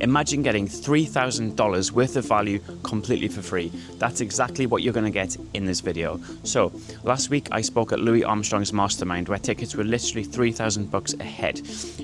Imagine getting $3,000 worth of value completely for free. That's exactly what you're going to get in this video. So last week I spoke at Louis Armstrong's mastermind where tickets were literally $3,000 a head.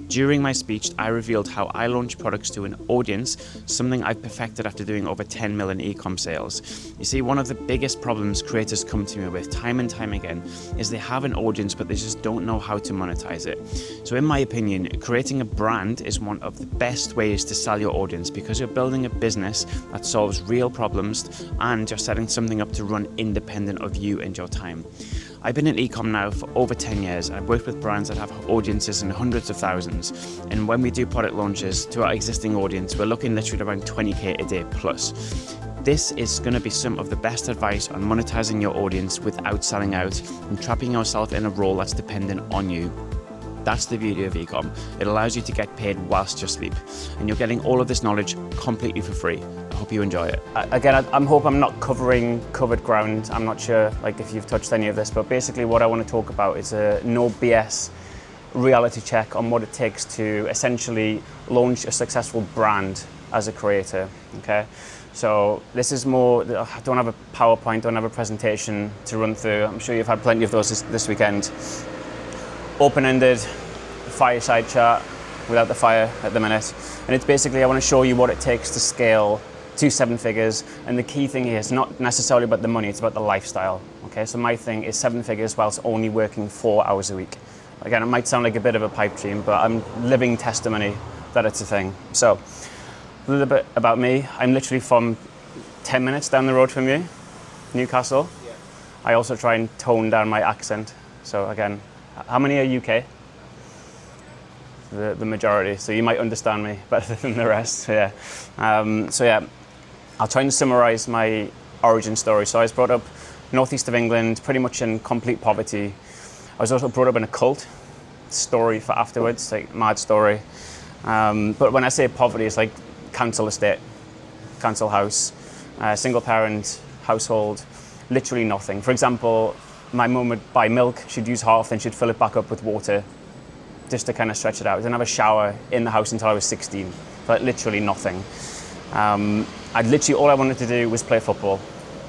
During my speech, I revealed how I launch products to an audience, something I've perfected after doing over 10 million e-com sales. You see, one of the biggest problems creators come to me with time and time again is they have an audience, but they just don't know how to monetize it. So in my opinion, creating a brand is one of the best ways to sell your audience because you're building a business that solves real problems and you're setting something up to run independent of you and your time. I've been in e-com now for over 10 years. I've worked with brands that have audiences in hundreds of thousands. And when we do product launches to our existing audience, we're looking literally around 20K a day plus. This is going to be some of the best advice on monetizing your audience without selling out and trapping yourself in a role that's dependent on you. That's the beauty of e-com. It allows you to get paid whilst you sleep. And you're getting all of this knowledge completely for free. I hope you enjoy it. Again, I hope I'm not covering covered ground. I'm not sure if you've touched any of this, but basically what I want to talk about is a no BS reality check on what it takes to essentially launch a successful brand as a creator, okay? So this is more, I don't have a PowerPoint, don't have a presentation to run through. I'm sure you've had plenty of those this weekend. Open-ended fireside chat without the fire at the minute. And it's basically, I want to show you what it takes to scale to 7 figures. And the key thing here is not necessarily about the money, it's about the lifestyle. Okay, so my thing is 7 figures whilst only working 4 hours a week. Again, it might sound like a bit of a pipe dream, but I'm living testimony that it's a thing. So a little bit about me. I'm literally from 10 minutes down the road from you, Newcastle. Yeah. I also try and tone down my accent. So again, how many are UK? The majority, so you might understand me better than the rest. Yeah. So yeah, I'll try and summarize my origin story. So I was brought up northeast of England, pretty much in complete poverty. I was also brought up in a cult. Story for afterwards, like mad story. But when I say poverty, it's like council estate, council house, single parent household, literally nothing. For example, my mum would buy milk, she'd use half, then she'd fill it back up with water just to kind of stretch it out. I didn't have a shower in the house until I was 16, but literally nothing. All I wanted to do was play football.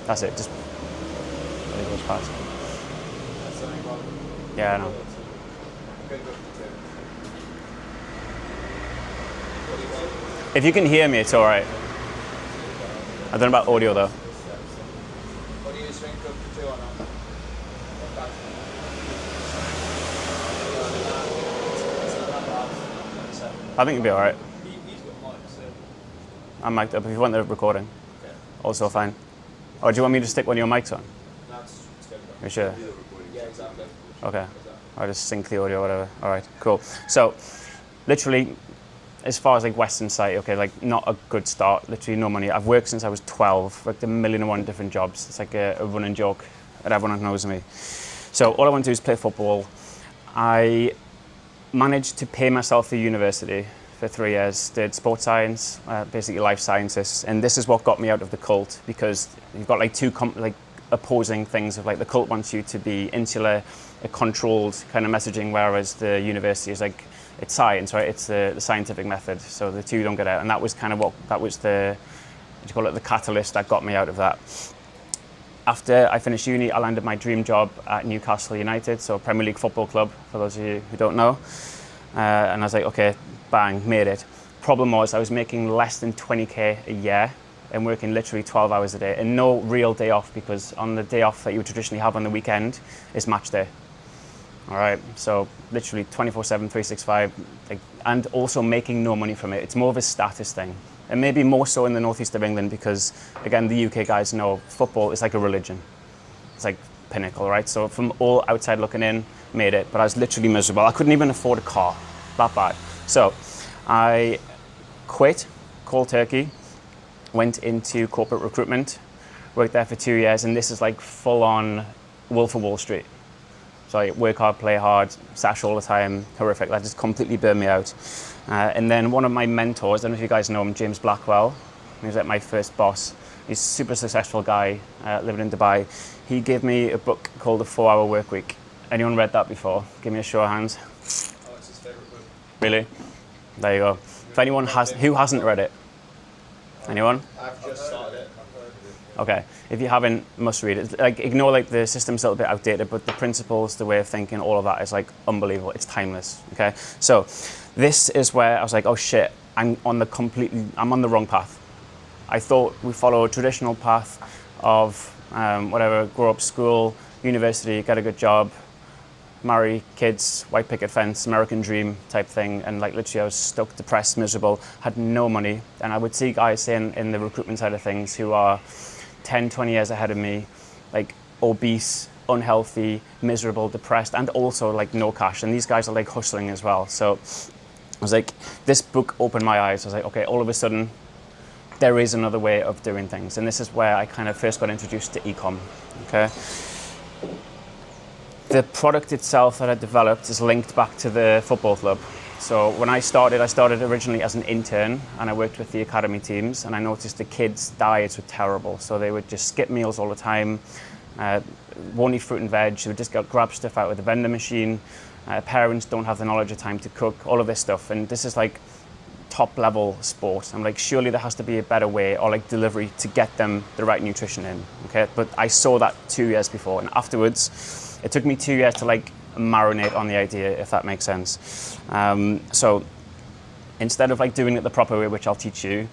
That's it, just it goes past. Yeah, I know. If you can hear me, it's all right. I don't know about audio though. I think you'll be all right. I'm mic'd up if you want the recording. Okay. Also fine. Or do you want me to stick one of your mics on? No, it's good. You sure? Yeah, exactly. Okay. I'll just sync the audio or whatever. All right, cool. So, literally, as far as like Western side, okay, like not a good start, literally no money. I've worked since I was 12, worked a million and one different jobs. It's like a running joke that everyone knows me. So all I want to do is play football. I managed to pay myself through university for 3 years, did sports science, basically life sciences, and this is what got me out of the cult because you've got like two opposing things of like the cult wants you to be insular, a controlled kind of messaging, whereas the university is like, it's science, right? It's the scientific method, so the two don't get out, and that was kind of the catalyst that got me out of that. After I finished uni, I landed my dream job at Newcastle United, so Premier League football club, for those of you who don't know. And I was like, okay, bang, made it. Problem was I was making less than 20K a year and working literally 12 hours a day and no real day off because on the day off that you would traditionally have on the weekend is match day. All right, so literally 24/7, 365, and also making no money from it. It's more of a status thing. And maybe more so in the northeast of England because, again, the UK guys know football is like a religion. It's like pinnacle, right? So from all outside looking in, made it, but I was literally miserable. I couldn't even afford a car, that bad. So I quit cold turkey, went into corporate recruitment, worked there for 2 years, and this is like full on Wolf of Wall Street. So I work hard, play hard, sash all the time, horrific. That just completely burned me out. And then one of my mentors, I don't know if you guys know him, James Blackwell. He was like my first boss. He's a super successful guy living in Dubai. He gave me a book called The 4-Hour Workweek. Anyone read that before? Give me a show of hands. Oh, it's his favorite book. Really? There you go. anyone who hasn't read it? Anyone? I've just started it. Okay, if you haven't, must read it. Like, ignore like the system's a little bit outdated, but the principles, the way of thinking, all of that is like unbelievable. It's timeless. Okay, so this is where I was like, oh shit, I'm on the wrong path. I thought we follow a traditional path of whatever, grow up, school, university, get a good job, marry, kids, white picket fence, American dream type thing. And like literally I was stuck, depressed, miserable, had no money. And I would see guys in the recruitment side of things who are 10, 20 years ahead of me, like obese, unhealthy, miserable, depressed, and also like no cash. And these guys are like hustling as well. So I was like, this book opened my eyes. I was like, okay, all of a sudden, there is another way of doing things. And this is where I kind of first got introduced to e-com, okay? The product itself that I developed is linked back to the football club. So when I started originally as an intern and I worked with the academy teams, and I noticed the kids' diets were terrible. So they would just skip meals all the time, won't eat fruit and veg, they would just grab stuff out of the vending machine. Parents don't have the knowledge of time to cook, all of this stuff. And this is like top level sport. I'm like, surely there has to be a better way, or like delivery, to get them the right nutrition in, okay? But I saw that 2 years before, and afterwards, it took me 2 years to like marinate on the idea, if that makes sense. So instead of like doing it the proper way, which I'll teach you,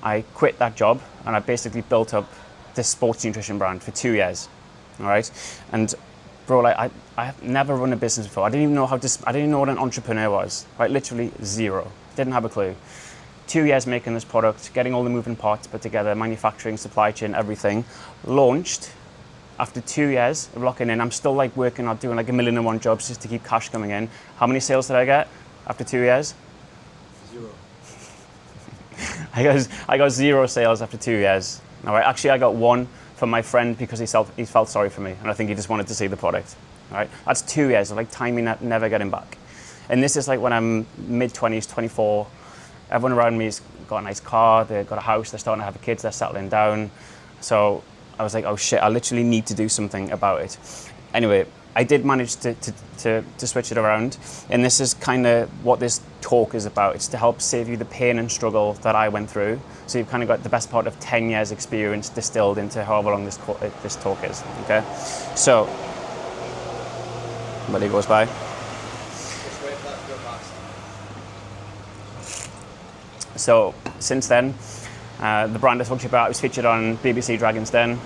I quit that job and I basically built up this sports nutrition brand for 2 years, all right? And bro, like I have never run a business before. I didn't even know what an entrepreneur was, right? Literally zero. Didn't have a clue. 2 years making this product, getting all the moving parts put together, manufacturing, supply chain, everything. Launched after 2 years of locking in. I'm still like working on doing like 1,000,001 jobs just to keep cash coming in. How many sales did I get after 2 years? 0. I got 0 sales after 2 years. All right, actually I got 1 from my friend because he felt sorry for me, and I think he just wanted to see the product. All right, that's 2 years of like timing that, never getting back. And this is like when I'm mid-20s, 24, everyone around me's got a nice car, they've got a house, they're starting to have kids, they're settling down. So I was like, oh shit, I literally need to do something about it. Anyway, I did manage to switch it around. And this is kind of what this talk is about. It's to help save you the pain and struggle that I went through. So you've kind of got the best part of 10 years experience distilled into however long this talk is, okay? So, somebody goes by. So since then, the brand I talked to you about was featured on BBC Dragon's Den,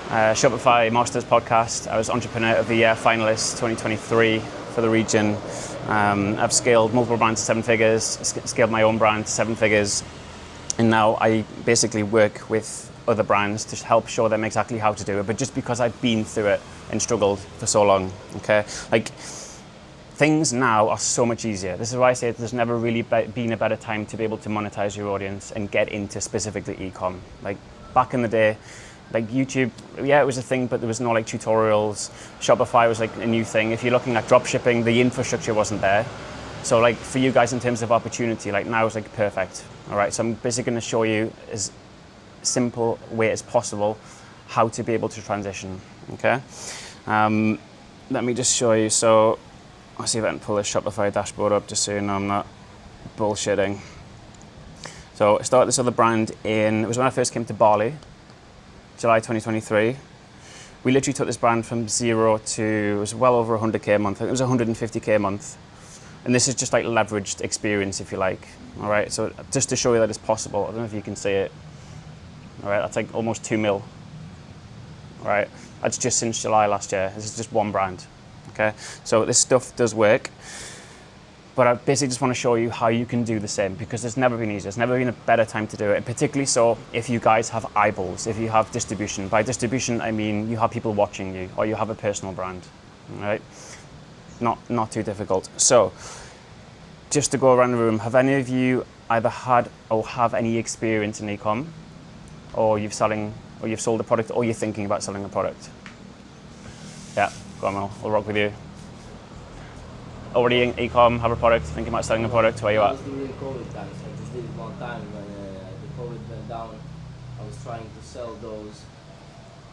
Shopify Masters podcast. I was Entrepreneur of the Year finalist 2023 for the region. I've scaled multiple brands to 7 figures, scaled my own brand to 7 figures, and now I basically work with other brands to help show them exactly how to do it, but just because I've been through it and struggled for so long, okay? Like, things now are so much easier. This is why I say there's never really been a better time to be able to monetize your audience and get into specifically e-com. Like back in the day, like YouTube, yeah, it was a thing, but there was no like tutorials. Shopify was like a new thing. If you're looking at drop shipping, the infrastructure wasn't there. So like for you guys in terms of opportunity, like now is like perfect. All right, so I'm basically going to show you as simple way as possible how to be able to transition, okay? Let me just show you. So I'll see if I can pull this Shopify dashboard up just so you know I'm not bullshitting. So I started this other brand it was when I first came to Bali, July 2023. We literally took this brand from 0 to, it was well over 100K a month. I think it was 150K a month. And this is just like leveraged experience, if you like. All right, so just to show you that it's possible. I don't know if you can see it. All right, that's like almost 2 mil. All right, that's just since July last year. This is just one brand. Okay, so this stuff does work, but I basically just want to show you how you can do the same, because it's never been easier. It's never been a better time to do it, and particularly so if you guys have eyeballs, if you have distribution. By distribution, I mean you have people watching you, or you have a personal brand, all right? Not too difficult. So, just to go around the room, have any of you either had or have any experience in e-com, or you've sold a product, or you're thinking about selling a product? Yeah. Go on, I'll rock with you. Already in e-com, have a product, thinking about selling a product, where you at? I was during COVID times. I just did it one time when the COVID went down. I was trying to sell those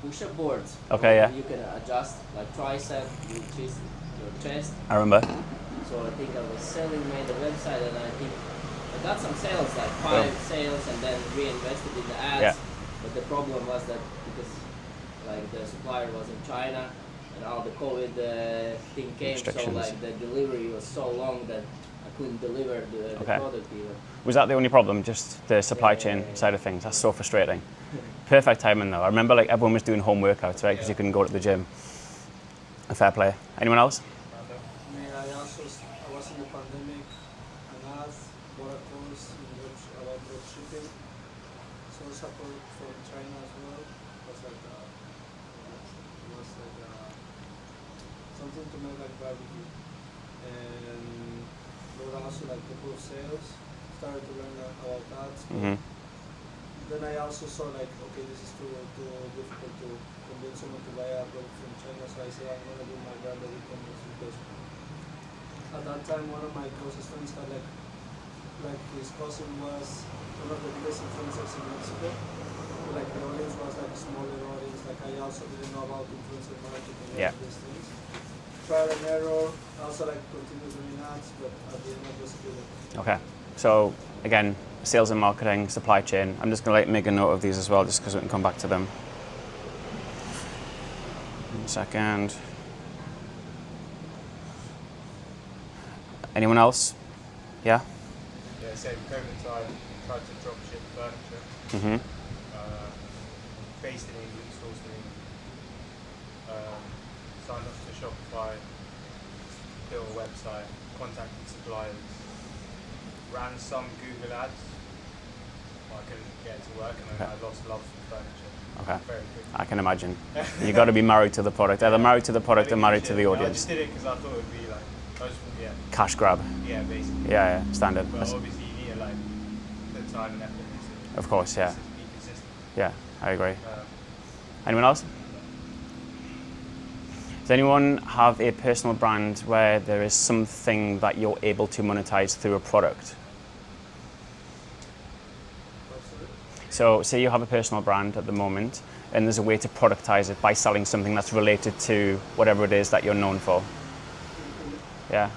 push-up boards. Okay, yeah. You can adjust like tricep, your chest. I remember. So I think I was selling, made a website, and I think I got some sales, like 5 sales, and then reinvested in the ads. Yeah. But the problem was that because like the supplier was in China, and all the COVID thing came, so Restrictions. like the delivery was so long that I couldn't deliver the Okay. product even. Was that the only problem, just the supply chain side of things? That's so frustrating. Perfect timing though. I remember like everyone was doing home workouts, right? Because you couldn't go to the gym. Fair play. Anyone else? I was in the pandemic and asked for a course about drop shipping. So support from China as well. It was like something to make like barbecue. And but also like the of sales. Started to learn about that. Mm-hmm. Then I also saw like, okay, this is too difficult to convince someone to buy a product from China, so I said I'm gonna do my branded e-commerce because at that time one of my closest friends had like his cousin was one of the biggest influencers in Mexico. Like the audience was like a smaller audience. Like I also didn't know about influencer marketing and all these things. Trial and error. Also like continue doing ads, but at the end I just did it. Okay. So again, sales and marketing, supply chain. I'm just going to make a note of these as well, just because we can come back to them. 1 second. Anyone else? Yeah? Yeah, same COVID time, tried to drop ship furniture. Mm-hmm. Based in England, sourced in England. Signed up to Shopify, built a website, contacted suppliers, ran some Google ads. I couldn't get it to work, and then I lost love for furniture. Okay. Very quickly. I can imagine. You got to be married to the product. Either married to the product or married to the I audience. just did it because I thought it would be like, Cash grab. yeah, basically. Yeah, standard. But obviously you need to like put time and effort into it. Of course, yeah. Be consistent. Yeah, I agree. Anyone else? Does anyone have a personal brand where there is something that you're able to monetize through a product? So say you have a personal brand at the moment and there's a way to productize it by selling something that's related to whatever it is that you're known for. Yeah.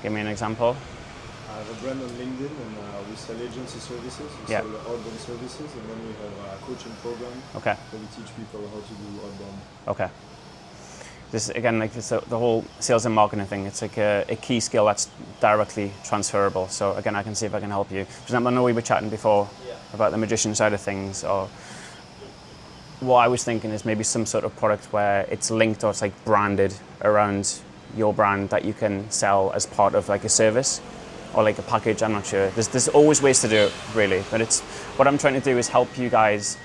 Give me an example. I have a brand on LinkedIn and we sell agency services, we sell outbound services, and then we have a coaching program Okay. where we teach people how to do outbound. Okay. This again, like this, the whole sales and marketing thing. It's like a key skill that's directly transferable. So again, I can see if I can help you. For example, I know we were chatting before about the magician side of things, or what I was thinking is maybe some sort of product where it's linked or it's like branded around your brand that you can sell as part of like a service or like a package. I'm not sure. There's always ways to do it, really. But it's what I'm trying to do is help you guys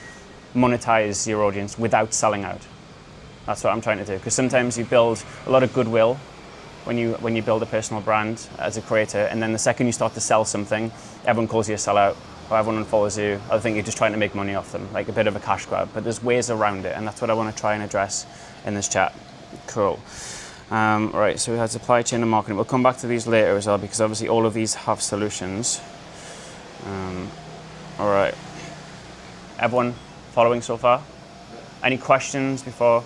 monetize your audience without selling out. That's what I'm trying to do. Because sometimes you build a lot of goodwill when you build a personal brand as a creator, and then the second you start to sell something, everyone calls you a sellout, or everyone unfollows you. I think you're just trying to make money off them, like a bit of a cash grab. But there's ways around it, and that's what I want to try and address in this chat. Cool. Right, so we had supply chain and marketing. We'll come back to these later as well, because obviously all of these have solutions. All right. Everyone following so far? Any questions before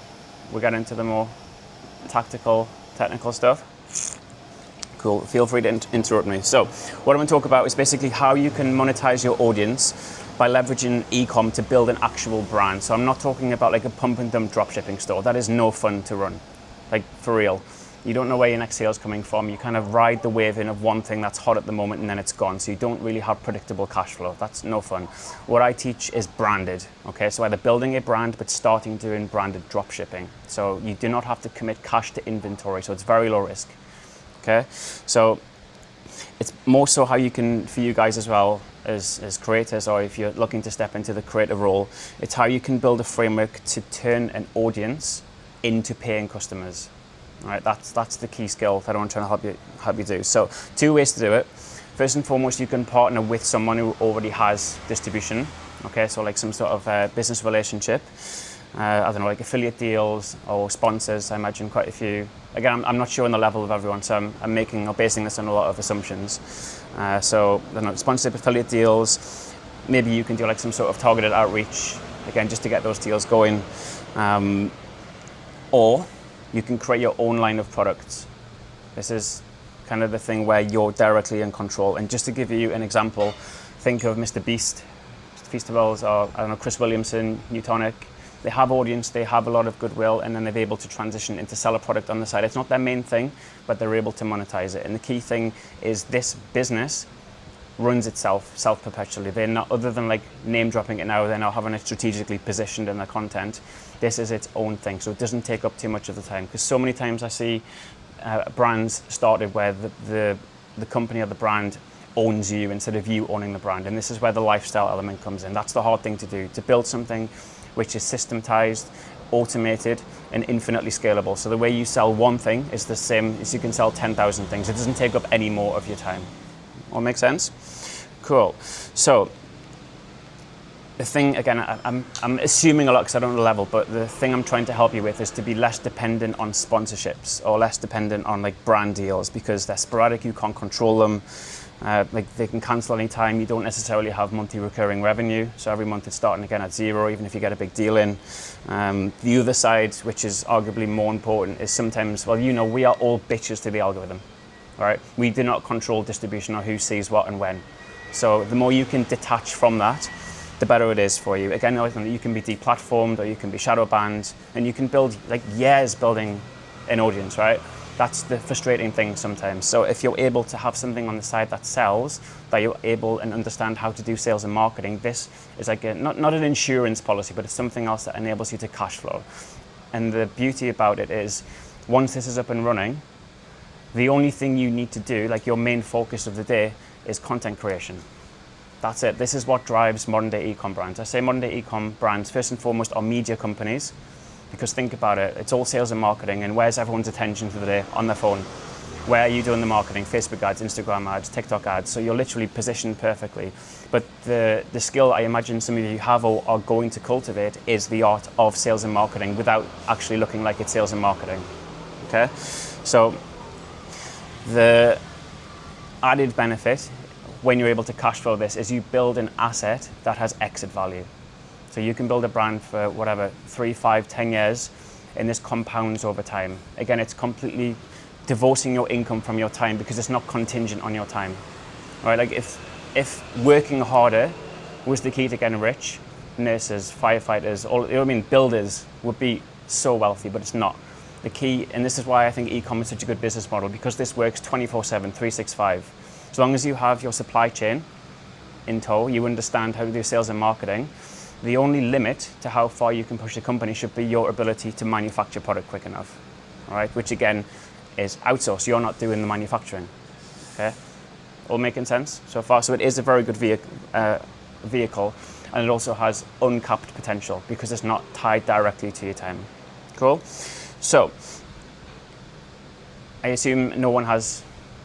we get into the more tactical, technical stuff? Cool, feel free to interrupt me. So what I'm going to talk about is basically how you can monetize your audience by leveraging e-com to build an actual brand. So I'm not talking about like a pump and dump dropshipping store. That is no fun to run, like for real. You don't know where your next sale is coming from. You kind of ride the wave in of one thing that's hot at the moment and then it's gone. So you don't really have predictable cash flow. That's no fun. What I teach is branded, okay? So either building a brand, but starting doing branded drop shipping. So you do not have to commit cash to inventory. So it's very low risk, okay? So it's more so how you can, for you guys as well, as creators, or if you're looking to step into the creative role, it's how you can build a framework to turn an audience into paying customers. All right, that's the key skill that I'm trying to help you do. So 2 ways to do it. First and foremost, you can partner with someone who already has distribution. Okay, so like some sort of business relationship. I don't know, like affiliate deals or sponsors. I imagine quite a few. Again, I'm not sure on the level of everyone, so I'm making or basing this on a lot of assumptions. So I don't know, sponsorship, affiliate deals. Maybe you can do like some sort of targeted outreach, again, just to get those deals going. Or you can create your own line of products. This is kind of the thing where you're directly in control. And just to give you an example, think of Mr. Beast, Feastables, or I don't know, Chris Williamson, Newtonic. They have audience, they have a lot of goodwill, and then they're able to transition into sell a product on the side. It's not their main thing, but they're able to monetize it. And the key thing is this business runs itself self-perpetually. They're not, other than like name dropping it now, they're now having it strategically positioned in their content. This is its own thing, so it doesn't take up too much of the time. Because so many times I see brands started where the company or the brand owns you instead of you owning the brand. And this is where the lifestyle element comes in. That's the hard thing to do, to build something which is systematized, automated, and infinitely scalable. So the way you sell one thing is the same as you can sell 10,000 things. It doesn't take up any more of your time. All make sense? Cool. So the thing, again, I'm assuming a lot because I don't know the level, but the thing I'm trying to help you with is to be less dependent on sponsorships or less dependent on like brand deals, because they're sporadic, you can't control them. Like they can cancel any time. You don't necessarily have monthly recurring revenue, so every month it's starting again at zero, even if you get a big deal in. The other side, which is arguably more important, is sometimes, well, you know, we are all bitches to the algorithm, all right? We do not control distribution or who sees what and when. So the more you can detach from that, the better it is for you. Again, you can be deplatformed or you can be shadow banned, and you can build like years building an audience, right? That's the frustrating thing sometimes. So if you're able to have something on the side that sells, that you're able and understand how to do sales and marketing, this is like not an insurance policy, but it's something else that enables you to cash flow. And the beauty about it is, once this is up and running, the only thing you need to do, like your main focus of the day, is content creation. That's it. This is what drives modern day e-com brands. I say modern day e-com brands, first and foremost, are media companies. Because think about it, it's all sales and marketing, and where's everyone's attention for the day? On their phone. Where are you doing the marketing? Facebook ads, Instagram ads, TikTok ads. So you're literally positioned perfectly. But the skill I imagine some of you have or are going to cultivate is the art of sales and marketing without actually looking like it's sales and marketing. Okay? So the added benefit when you're able to cash flow this is you build an asset that has exit value. So you can build a brand for whatever, 3, 5, 10 years, and this compounds over time. Again, it's completely divorcing your income from your time because it's not contingent on your time. All right, like if working harder was the key to getting rich, nurses, firefighters, all, you know what I mean, builders would be so wealthy, but it's not. The key, and this is why I think e-com is such a good business model, because this works 24/7, 365. As long as you have your supply chain in tow, you understand how to do sales and marketing, the only limit to how far you can push a company should be your ability to manufacture product quick enough, all right? Which again is outsourced. You're not doing the manufacturing, okay? All making sense so far? So it is a very good vehicle, and it also has uncapped potential because it's not tied directly to your time. Cool? So I assume no one has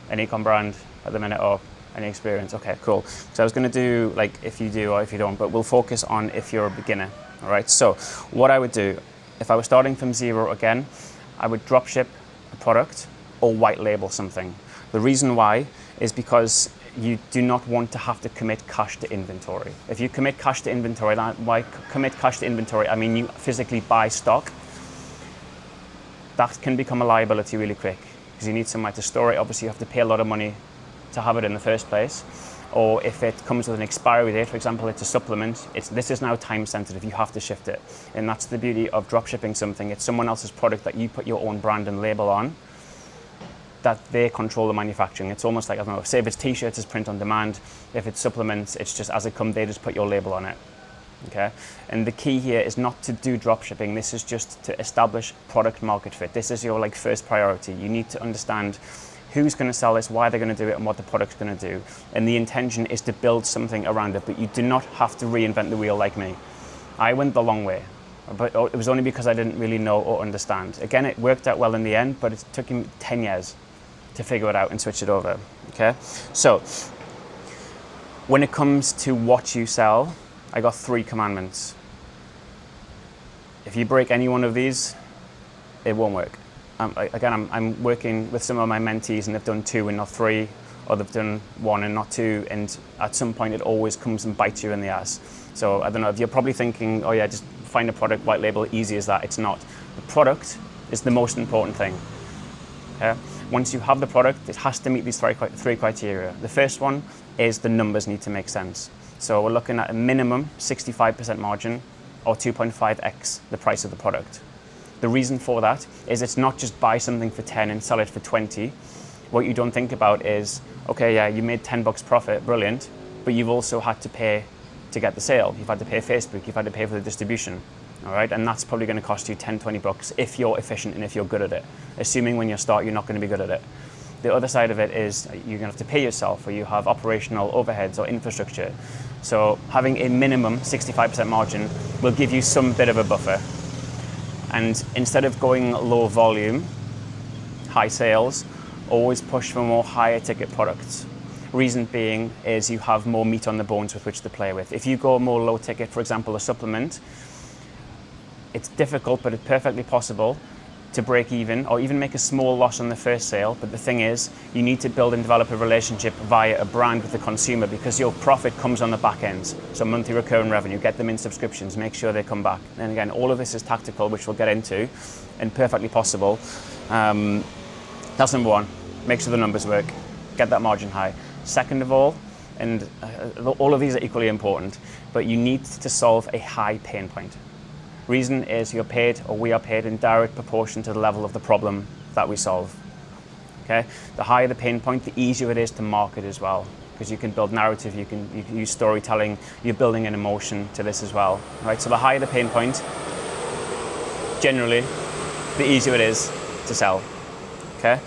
an e-com brand at the minute or any experience. Okay, cool. So I was going to do like if you do or if you don't, but we'll focus on if you're a beginner. All right. So what I would do if I was starting from zero again, I would drop ship a product or white label something. The reason why is because you do not want to have to commit cash to inventory. If you commit cash to inventory, why commit cash to inventory? I mean, you physically buy stock. That can become a liability really quick because you need somewhere to store it. Obviously, you have to pay a lot of money to have it in the first place, or if it comes with an expiry date, for example, it's a supplement, this is now time sensitive, you have to shift it. And that's the beauty of drop shipping something. It's someone else's product that you put your own brand and label on, that they control the manufacturing. It's almost like, I don't know, say if it's t-shirts, it's print on demand. If it's supplements, it's just as it comes, they just put your label on it. Okay, and the key here is not to do drop shipping. This is just to establish product market fit. This is your like first priority. You need to understand who's going to sell this, why they're going to do it, and what the product's going to do. And the intention is to build something around it, but you do not have to reinvent the wheel like me. I went the long way, but it was only because I didn't really know or understand. Again, it worked out well in the end, but it took me 10 years to figure it out and switch it over, okay? So, when it comes to what you sell, I got 3 commandments. If you break any one of these, it won't work. I'm working with some of my mentees and they've done 2 and not 3, or they've done 1 and not 2, and at some point it always comes and bites you in the ass. So I don't know, if you're probably thinking, oh yeah, just find a product, white label, easy as that. It's not. The product is the most important thing. Okay? Once you have the product, it has to meet these three criteria. The first one is the numbers need to make sense. So we're looking at a minimum 65% margin or 2.5x the price of the product. The reason for that is it's not just buy something for 10 and sell it for 20. What you don't think about is, okay, yeah, you made 10 bucks profit, brilliant, but you've also had to pay to get the sale. You've had to pay Facebook, you've had to pay for the distribution, all right? And that's probably gonna cost you 10, 20 bucks if you're efficient and if you're good at it. Assuming when you start, you're not gonna be good at it. The other side of it is you're gonna have to pay yourself, or you have operational overheads or infrastructure. So having a minimum 65% margin will give you some bit of a buffer. And instead of going low volume, high sales, always push for more higher ticket products. Reason being is you have more meat on the bones with which to play with. If you go more low ticket, for example, a supplement, it's difficult, but it's perfectly possible to break even or even make a small loss on the first sale. But the thing is, you need to build and develop a relationship via a brand with the consumer, because your profit comes on the back end. So monthly recurring revenue, get them in subscriptions, make sure they come back. And again, all of this is tactical, which we'll get into, and perfectly possible. That's number one, make sure the numbers work, get that margin high. Second of all, and all of these are equally important, but you need to solve a high pain point. Reason is you're paid, or we are paid, in direct proportion to the level of the problem that we solve. Okay? The higher the pain point, the easier it is to market as well, because you can build narrative, you can use storytelling, you're building an emotion to this as well. Right? So the higher the pain point, generally, the easier it is to sell. Okay?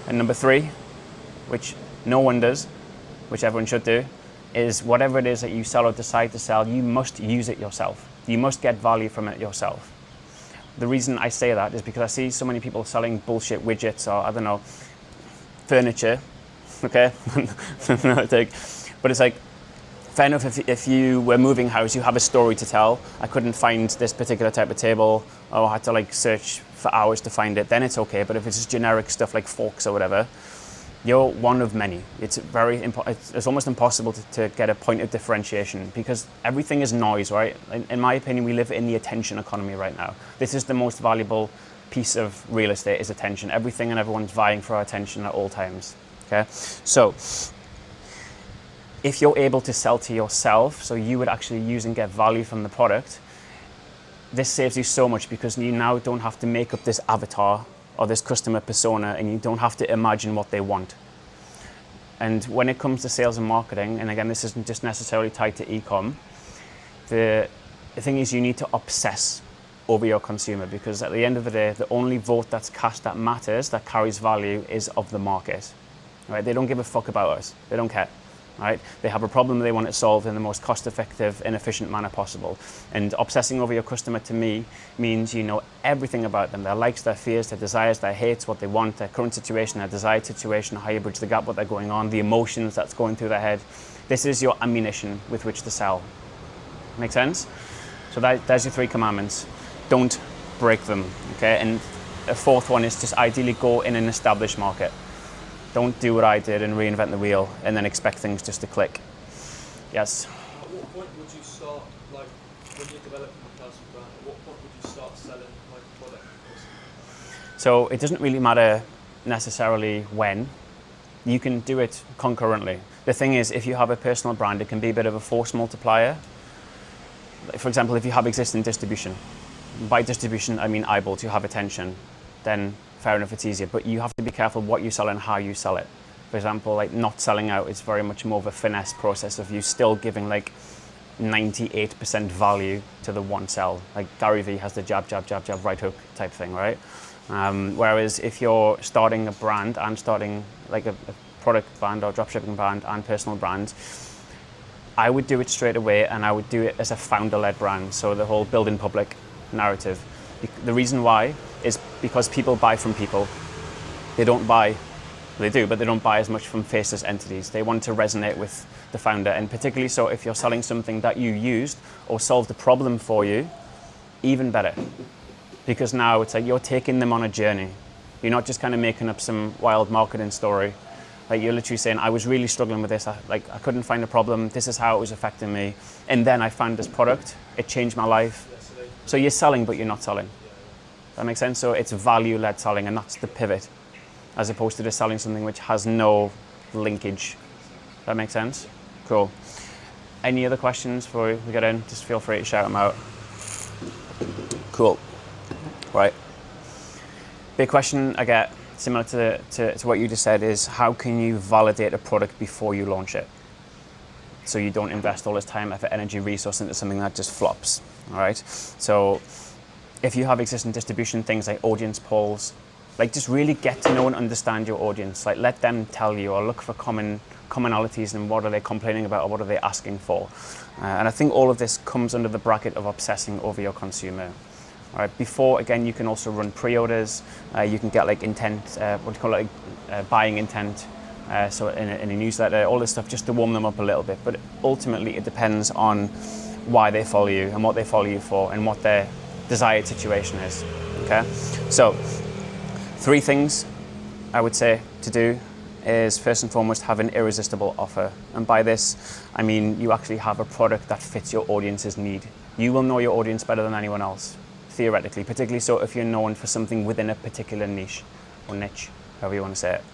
And number three, which no one does, which everyone should do, is whatever it is that you sell or decide to sell, you must use it yourself. You must get value from it yourself. The reason I say that is because I see so many people selling bullshit widgets, or I don't know, furniture, okay? But it's like, fair enough if you were moving house, you have a story to tell. I couldn't find this particular type of table, or I had to like search for hours to find it, then it's okay. But if it's just generic stuff like forks or whatever, you're one of many. It's it's almost impossible to get a point of differentiation, because everything is noise, right? In my opinion, we live in the attention economy right now. This is the most valuable piece of real estate, is attention. Everything and everyone's vying for our attention at all times, okay? So if you're able to sell to yourself, so you would actually use and get value from the product, this saves you so much, because you now don't have to make up this avatar or this customer persona, and you don't have to imagine what they want. And when it comes to sales and marketing, and again, this isn't just necessarily tied to e-com, the thing is you need to obsess over your consumer, because at the end of the day, the only vote that's cast that matters, that carries value, is of the market. Right? They don't give a fuck about us. They don't care. Right? They have a problem they want it solved in the most cost-effective and efficient manner possible. And obsessing over your customer, to me, means you know everything about them: their likes, their fears, their desires, their hates, what they want, their current situation, their desired situation, how you bridge the gap, what they're going on, the emotions that's going through their head. This is your ammunition with which to sell. Make sense? So there's your three commandments. Don't break them, okay? And a fourth one is just ideally go in an established market. Don't do what I did and reinvent the wheel and then expect things just to click. Yes? At what point would you start, like, when you're developing a personal brand, at what point would you start selling, like, product? So it doesn't really matter necessarily when. You can do it concurrently. The thing is, if you have a personal brand, it can be a bit of a force multiplier. For example, if you have existing distribution. By distribution, I mean eyeballs, you have attention, then fair enough, it's easier, but you have to be careful what you sell and how you sell it. For example, like not selling out is very much more of a finesse process of you still giving like 98% value to the one sell. Like Gary Vee has the jab, jab, jab, jab, right hook type thing, right? Whereas if you're starting a brand and starting like a product brand or dropshipping brand and personal brand, I would do it straight away, and I would do it as a founder-led brand. So the whole build in public narrative. The reason why is because people buy from people. They don't buy, they do, but they don't buy as much from faceless entities. They want to resonate with the founder, and particularly so if you're selling something that you used or solved a problem for you, even better. Because now it's like you're taking them on a journey. You're not just kind of making up some wild marketing story. Like you're literally saying, I was really struggling with this. I couldn't find a problem. This is how it was affecting me. And then I found this product. It changed my life. So you're selling, but you're not selling. That makes sense? So it's value-led selling, and that's the pivot. as opposed to just selling something which has no linkage. That makes sense? Cool. Any other questions before we get in? Just feel free to shout them out. Cool. Right. Big question I get, similar to what you just said, is how can you validate a product before you launch it? So you don't invest all this time, effort, energy, resource into something that just flops, all right? So if you have existing distribution, things like audience polls, like just really get to know and understand your audience. Like let them tell you, or look for commonalities and what are they complaining about or what are they asking for. And I think all of this comes under the bracket of obsessing over your consumer. All right, before, again, you can also run pre-orders. You can get like intent, what do you call it, buying intent. So in a newsletter, all this stuff just to warm them up a little bit. But ultimately, it depends on why they follow you and what they follow you for and what their desired situation is. Okay, so 3 things I would say to do is first and foremost have an irresistible offer. And by this, I mean you actually have a product that fits your audience's need. You will know your audience better than anyone else, theoretically, particularly so if you're known for something within a particular niche or niche, however you want to say it.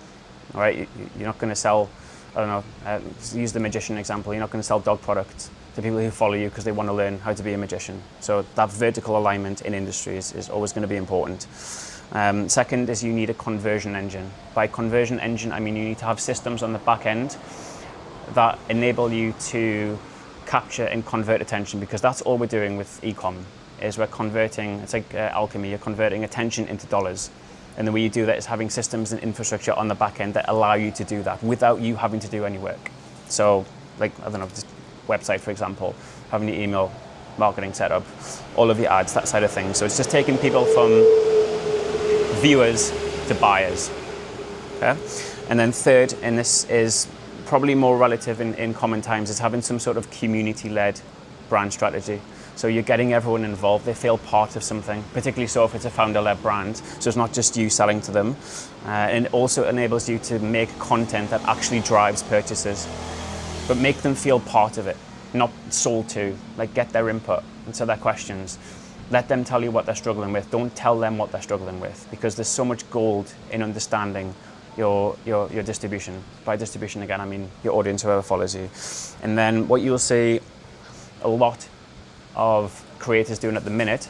All right, you're not going to sell, I don't know, use the magician example, you're not going to sell dog products to people who follow you because they want to learn how to be a magician. So that vertical alignment in industries is always going to be important. Second is you need a conversion engine. By conversion engine, I mean you need to have systems on the back end that enable you to capture and convert attention, because that's all we're doing with e-com, is we're converting, it's like alchemy, you're converting attention into dollars. And the way you do that is having systems and infrastructure on the back end that allow you to do that without you having to do any work. So like, I don't know, just website, for example, having your email marketing set up, all of your ads, that side of things. So it's just taking people from viewers to buyers. Okay? And then third, and this is probably more relative in common times, is having some sort of community-led brand strategy. So you're getting everyone involved, they feel part of something, particularly so if it's a founder-led brand. So it's not just you selling to them. And it also enables you to make content that actually drives purchases, but make them feel part of it, not sold to, like get their input, answer their questions. Let them tell you what they're struggling with. Don't tell them what they're struggling with, because there's so much gold in understanding your distribution. By distribution, again, I mean your audience, whoever follows you. And then what you'll see a lot of creators doing at the minute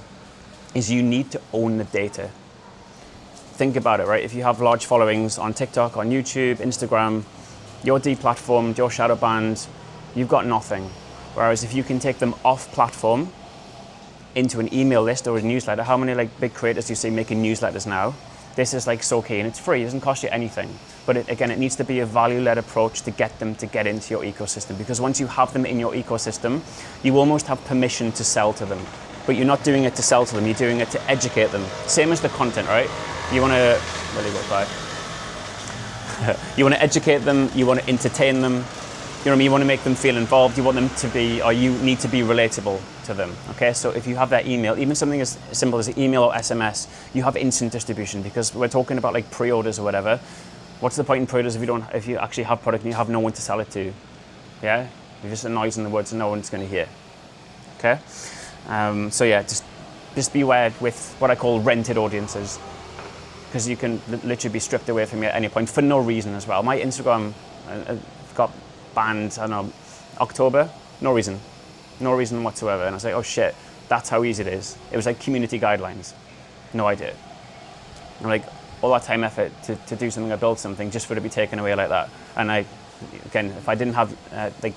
is you need to own the data. Think about it, right? If you have large followings on TikTok, on YouTube, Instagram, you're deplatformed, you're shadow banned, you've got nothing. Whereas if you can take them off platform into an email list or a newsletter, how many like big creators do you see making newsletters now? This is like so key, and it's free, it doesn't cost you anything. But it needs to be a value-led approach to get them to get into your ecosystem, because once you have them in your ecosystem, you almost have permission to sell to them. But you're not doing it to sell to them, you're doing it to educate them. Same as the content, right? You want to, really go by. You want to educate them, you want to entertain them, you know what I mean? You want to make them feel involved, you want them to be, or you need to be relatable to them, okay? So if you have their email, even something as simple as email or SMS, you have instant distribution, because we're talking about like pre-orders or whatever. What's the point in pre-orders if you actually have product and you have no one to sell it to? Yeah? You're just a noise in the woods and no one's going to hear, okay? So yeah, just beware with what I call rented audiences, because you can literally be stripped away from you at any point for no reason as well. My Instagram got banned, I don't know, October, no reason whatsoever. And I was like, oh shit, that's how easy it is. It was like community guidelines, no idea. I'm like, all that time, effort to do something or build something just for it to be taken away like that. And again, if I didn't have like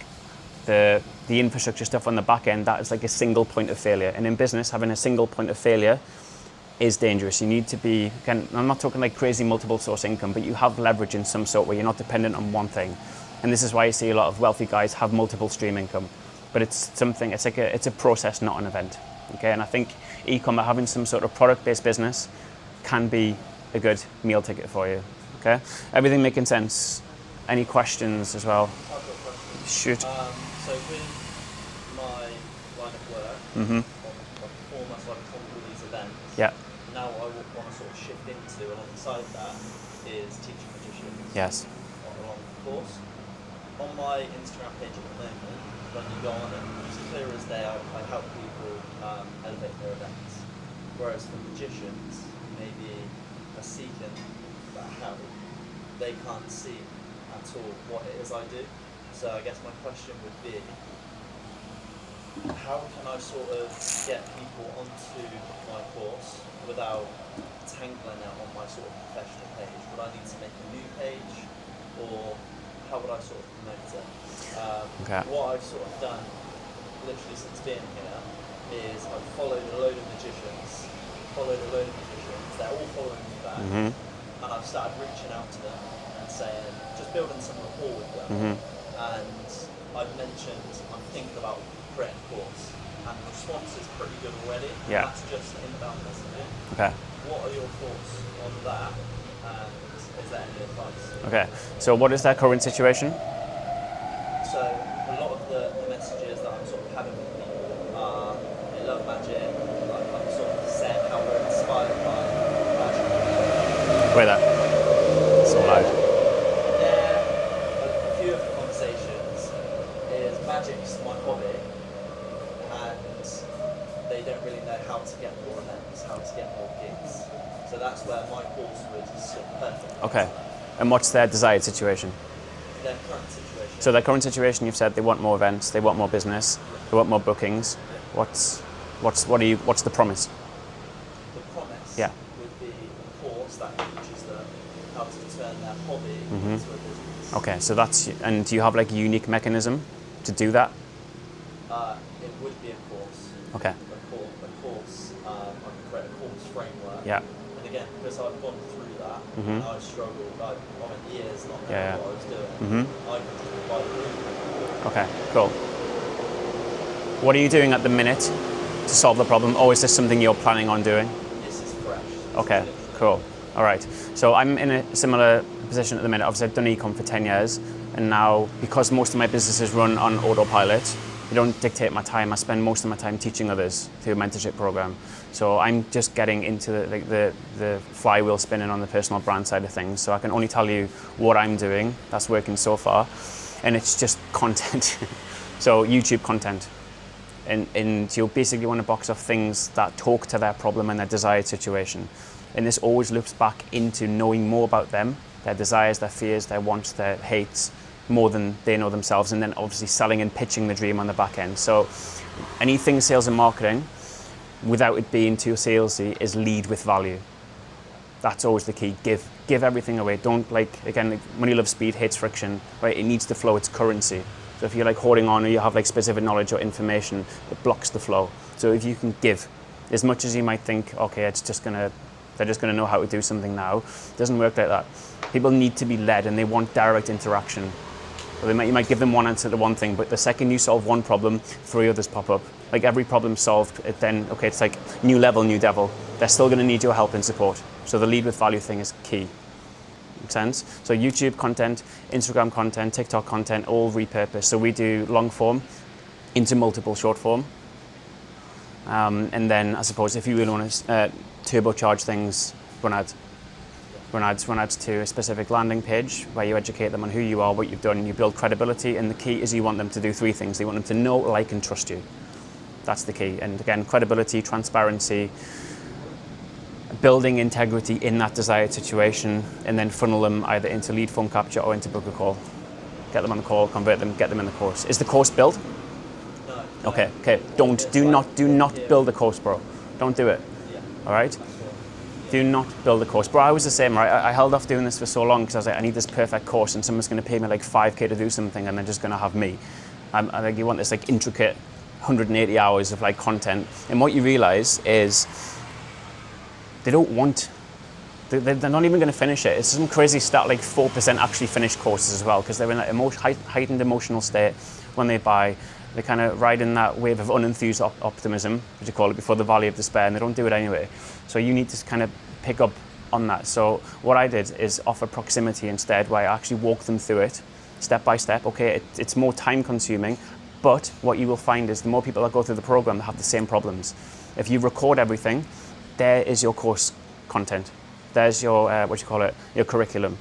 the infrastructure stuff on the back end, that is like a single point of failure. And in business, having a single point of failure is dangerous. You need to be, again, I'm not talking like crazy multiple source income, but you have leverage in some sort where you're not dependent on one thing. And this is why you see a lot of wealthy guys have multiple stream income. But it's something, it's a process, not an event. Okay, and I think e-commerce, having some sort of product-based business can be a good meal ticket for you. Okay, everything making sense? Any questions as well? I've got a question. Shoot. So with my line of work, almost like all these events, Yeah. now I want to sort of shift into, alongside that, is teaching magicians Yes. along the course. On my Instagram page at the moment, when you go on it, it's clear as day I help people elevate their events. Whereas for magicians, maybe are seeking that help, they can't see at all what it is I do. So I guess my question would be, how can I sort of get people onto my course without tangling it on my sort of professional page? Would I need to make a new page, or how would I sort of promote it? What I've sort of done literally since being here is I've followed a load of magicians, they're all following me back, and I've started reaching out to them and saying, just building some rapport with them, and I've mentioned I'm thinking about creating a course, and the response is pretty good already. Yeah. That's just inbound messaging. Okay. What are your thoughts on that, and is there any advice? Okay. So what is their current situation? So a lot of the messages that I'm sort of having with people are, they love magic, like I'm sort of saying how we're inspired by magic. Wait there. So loud. Yeah, a few of the conversations is magic's my hobby, and they don't really know how to get more events, how to get more gigs. So that's where my course would sit perfectly. Okay. And what's their desired situation? Their current situation. So their current situation, you've said they want more events, they want more business, they want more bookings. What's the promise? The promise Yeah. would be a course that teaches them how to turn their hobby into a business. Okay, so and do you have like a unique mechanism to do that? It would be a course. Okay. A course. I can create a course framework. Yeah. And again, because I've gone through that, and I've struggled, I spent years not knowing what I was doing. I can just provide a blueprint. Okay, cool. What are you doing at the minute to solve the problem, or is this something you're planning on doing? This is fresh. Okay, cool. All right. So I'm in a similar position at the minute. Obviously, I've done e-com for 10 years, and now because most of my businesses run on autopilot, they don't dictate my time. I spend most of my time teaching others through a mentorship program. So I'm just getting into the flywheel spinning on the personal brand side of things. So I can only tell you what I'm doing. That's working so far, and it's just content. So YouTube content. And you'll basically want to box off things that talk to their problem and their desired situation. And this always loops back into knowing more about them, their desires, their fears, their wants, their hates, more than they know themselves, and then obviously selling and pitching the dream on the back end. So anything sales and marketing, without it being too salesy, is lead with value. That's always the key. Give everything away. Don't again, money loves speed, hates friction, right? It needs to flow, it's currency. So if you're like holding on, or you have like specific knowledge or information, it blocks the flow. So if you can give as much as you might think, okay, they're just gonna know how to do something now. It doesn't work like that. People need to be led, and they want direct interaction. So you might give them one answer to one thing, but the second you solve one problem, 3 others pop up. Like every problem solved, it's like new level, new devil. They're still gonna need your help and support. So the lead with value thing is key. Make sense? So YouTube content, Instagram content, TikTok content, all repurposed. So we do long form into multiple short form. And then I suppose if you really want to turbocharge things, run ads to a specific landing page where you educate them on who you are, what you've done, and you build credibility. And the key is you want them to do 3 things. You want them to know, like, and trust you. That's the key. And again, credibility, transparency, building integrity in that desired situation, and then funnel them either into lead form capture or into book a call. Get them on the call, convert them, get them in the course. Is the course built? No. Okay. Do not build a course, bro. Don't do it. Yeah. All right. Do not build a course. Bro, I was the same, right? I held off doing this for so long because I was like, I need this perfect course, and someone's going to pay me like $5K to do something, and they're just going to have me. I think you want this like intricate 180 hours of like content, and what you realize is they don't want. They're not even going to finish it. It's some crazy stat, like 4% actually finish courses as well, because they're in that heightened emotional state when they buy. They kind of ride in that wave of unenthused optimism, as you call it, before the valley of despair, and they don't do it anyway. So you need to kind of pick up on that. So what I did is offer proximity instead, where I actually walk them through it step by step. Okay, it's more time consuming, but what you will find is the more people that go through the program that have the same problems. If you record everything, there is your course content. There's your, your curriculum.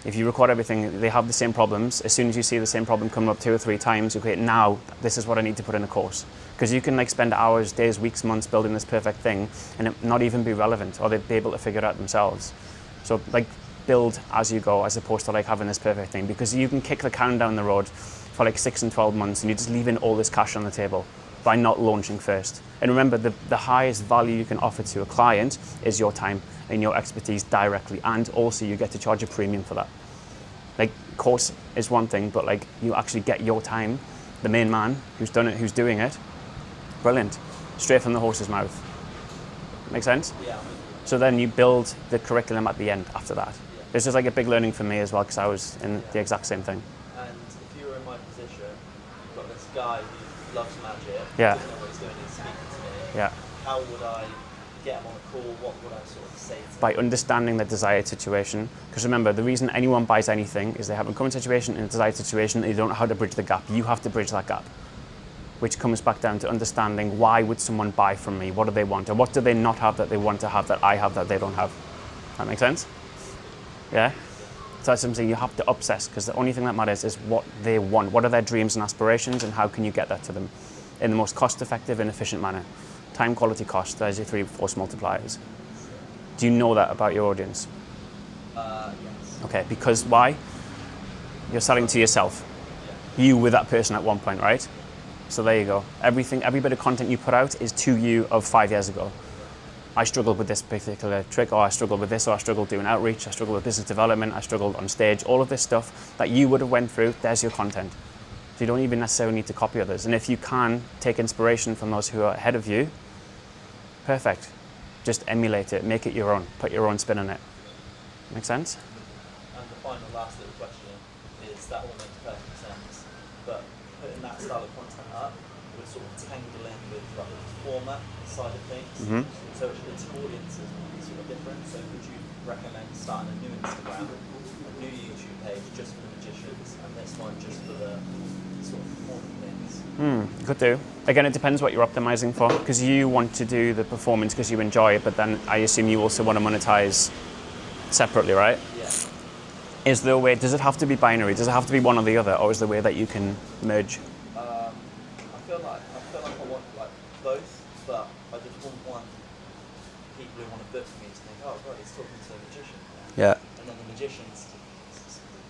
If you record everything, they have the same problems. As soon as you see the same problem coming up 2 or 3 times, you create, now this is what I need to put in a course. Because you can like spend hours, days, weeks, months building this perfect thing and it not even be relevant, or they'd be able to figure it out themselves. So like build as you go, as opposed to like having this perfect thing, because you can kick the can down the road for like 6 and 12 months and you're just leaving all this cash on the table by not launching first. And remember, the highest value you can offer to a client is your time and your expertise directly, and also you get to charge a premium for that. Like, course is one thing, but like you actually get your time, the main man who's done it, who's doing it, brilliant, straight from the horse's mouth. Make sense? Yeah. So then you build the curriculum at the end after that. This is like a big learning for me as well, because I was in the exact same thing. And if you were in my position, you've got this guy who loves magic, Yeah. doesn't know what he's doing, he's speaking to me. Yeah. How would I get him on a call? What would I sort of say to him? By understanding the desired situation. Because remember, the reason anyone buys anything is they have a current situation and a desired situation, and they don't know how to bridge the gap. You have to bridge that gap, which comes back down to understanding why would someone buy from me? What do they want? Or what do they not have that they want to have that I have that they don't have? That make sense? Yeah? So that's something you have to obsess, because the only thing that matters is what they want. What are their dreams and aspirations, and how can you get that to them in the most cost-effective and efficient manner? Time, quality, cost, there's your 3 force multipliers. Do you know that about your audience? Yes. Okay, because why? You're selling to yourself. You were that person at one point, right? So there you go. Every bit of content you put out is to you of 5 years ago. I struggled with this particular trick, or I struggled with this, or I struggled doing outreach, I struggled with business development, I struggled on stage. All of this stuff that you would have went through, there's your content. So you don't even necessarily need to copy others. And if you can take inspiration from those who are ahead of you, perfect. Just emulate it, make it your own, put your own spin on it. Make sense? And the final last little question is, that all makes perfect sense, but putting that style of content up would sort of tangle in with like the format side of things. Mhm. So its audiences will be sort of different. So would you recommend starting a new Instagram, a new YouTube page just for the magicians, and this one just for the sort of performing things? Could do. Again, it depends what you're optimizing for, because you want to do the performance because you enjoy it, but then I assume you also want to monetize separately, right? Yeah. Is there a way, does it have to be binary? Does it have to be one or the other, or is there a way that you can merge? I feel like I want like both, but I just wouldn't want people who want to book me to think, oh god, he's talking to a magician. Yeah. And then the magician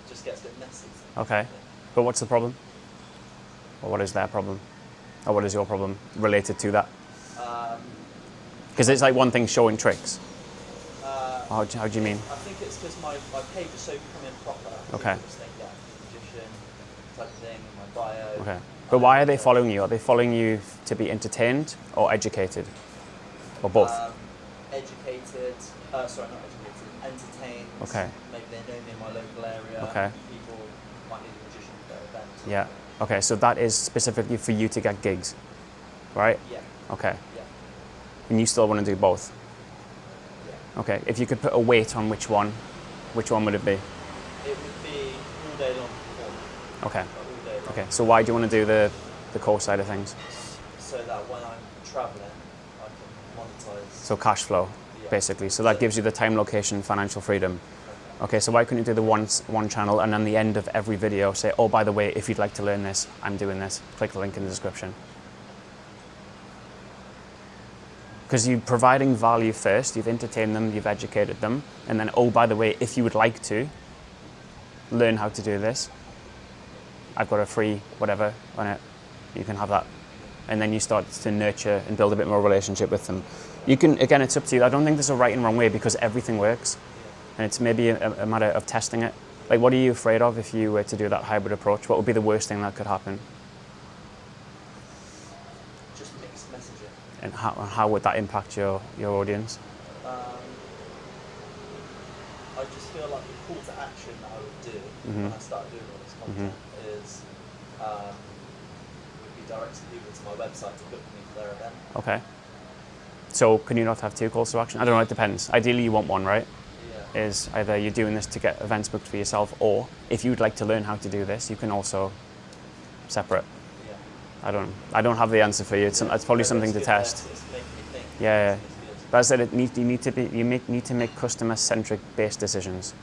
just gets a bit messy. Okay. But what's the problem? Or what is their problem? Or what is your problem related to that? Because it's like one thing showing tricks. How do you mean? I think it's because my page is so becoming proper. Okay. People just think, yeah, magician type of thing, my bio. Okay. But why are they following you? Are they following you to be entertained or educated? Or both? Educated, sorry, not educated, entertained. Okay. Maybe they know me in my local area. Okay. People might need a magician for their event. Yeah. Okay, so that is specifically for you to get gigs, right? Yeah. Okay. Yeah. And you still want to do both? Yeah. Okay. If you could put a weight on which one would it be? It would be all day long performing. Okay. All day long. Okay. So why do you want to do the core side of things? So that when I'm traveling, I can monetize. So cash flow, Yeah. basically. So that gives you the time, location, financial freedom. Okay, so why couldn't you do the one channel and then the end of every video say, oh, by the way, if you'd like to learn this, I'm doing this. Click the link in the description. Because you're providing value first, you've entertained them, you've educated them, and then, oh, by the way, if you would like to learn how to do this, I've got a free whatever on it, you can have that. And then you start to nurture and build a bit more relationship with them. You can, again, it's up to you. I don't think there's a right and wrong way, because everything works. And it's maybe a matter of testing it. Like, what are you afraid of if you were to do that hybrid approach? What would be the worst thing that could happen? Just mixed messaging. And how would that impact your audience? I just feel like the call to action that I would do when I start doing all this content is would be directing people to my website to book me for their event. Okay. So can you not have 2 calls to action? I don't know, it depends. Ideally you want one, right? Yeah. Is either you're doing this to get events booked for yourself, or if you'd like to learn how to do this, you can also separate. Yeah. I don't have the answer for you. It's probably something to test. It's making me think. Yeah. It's good. But as I said, you need to make customer-centric based decisions.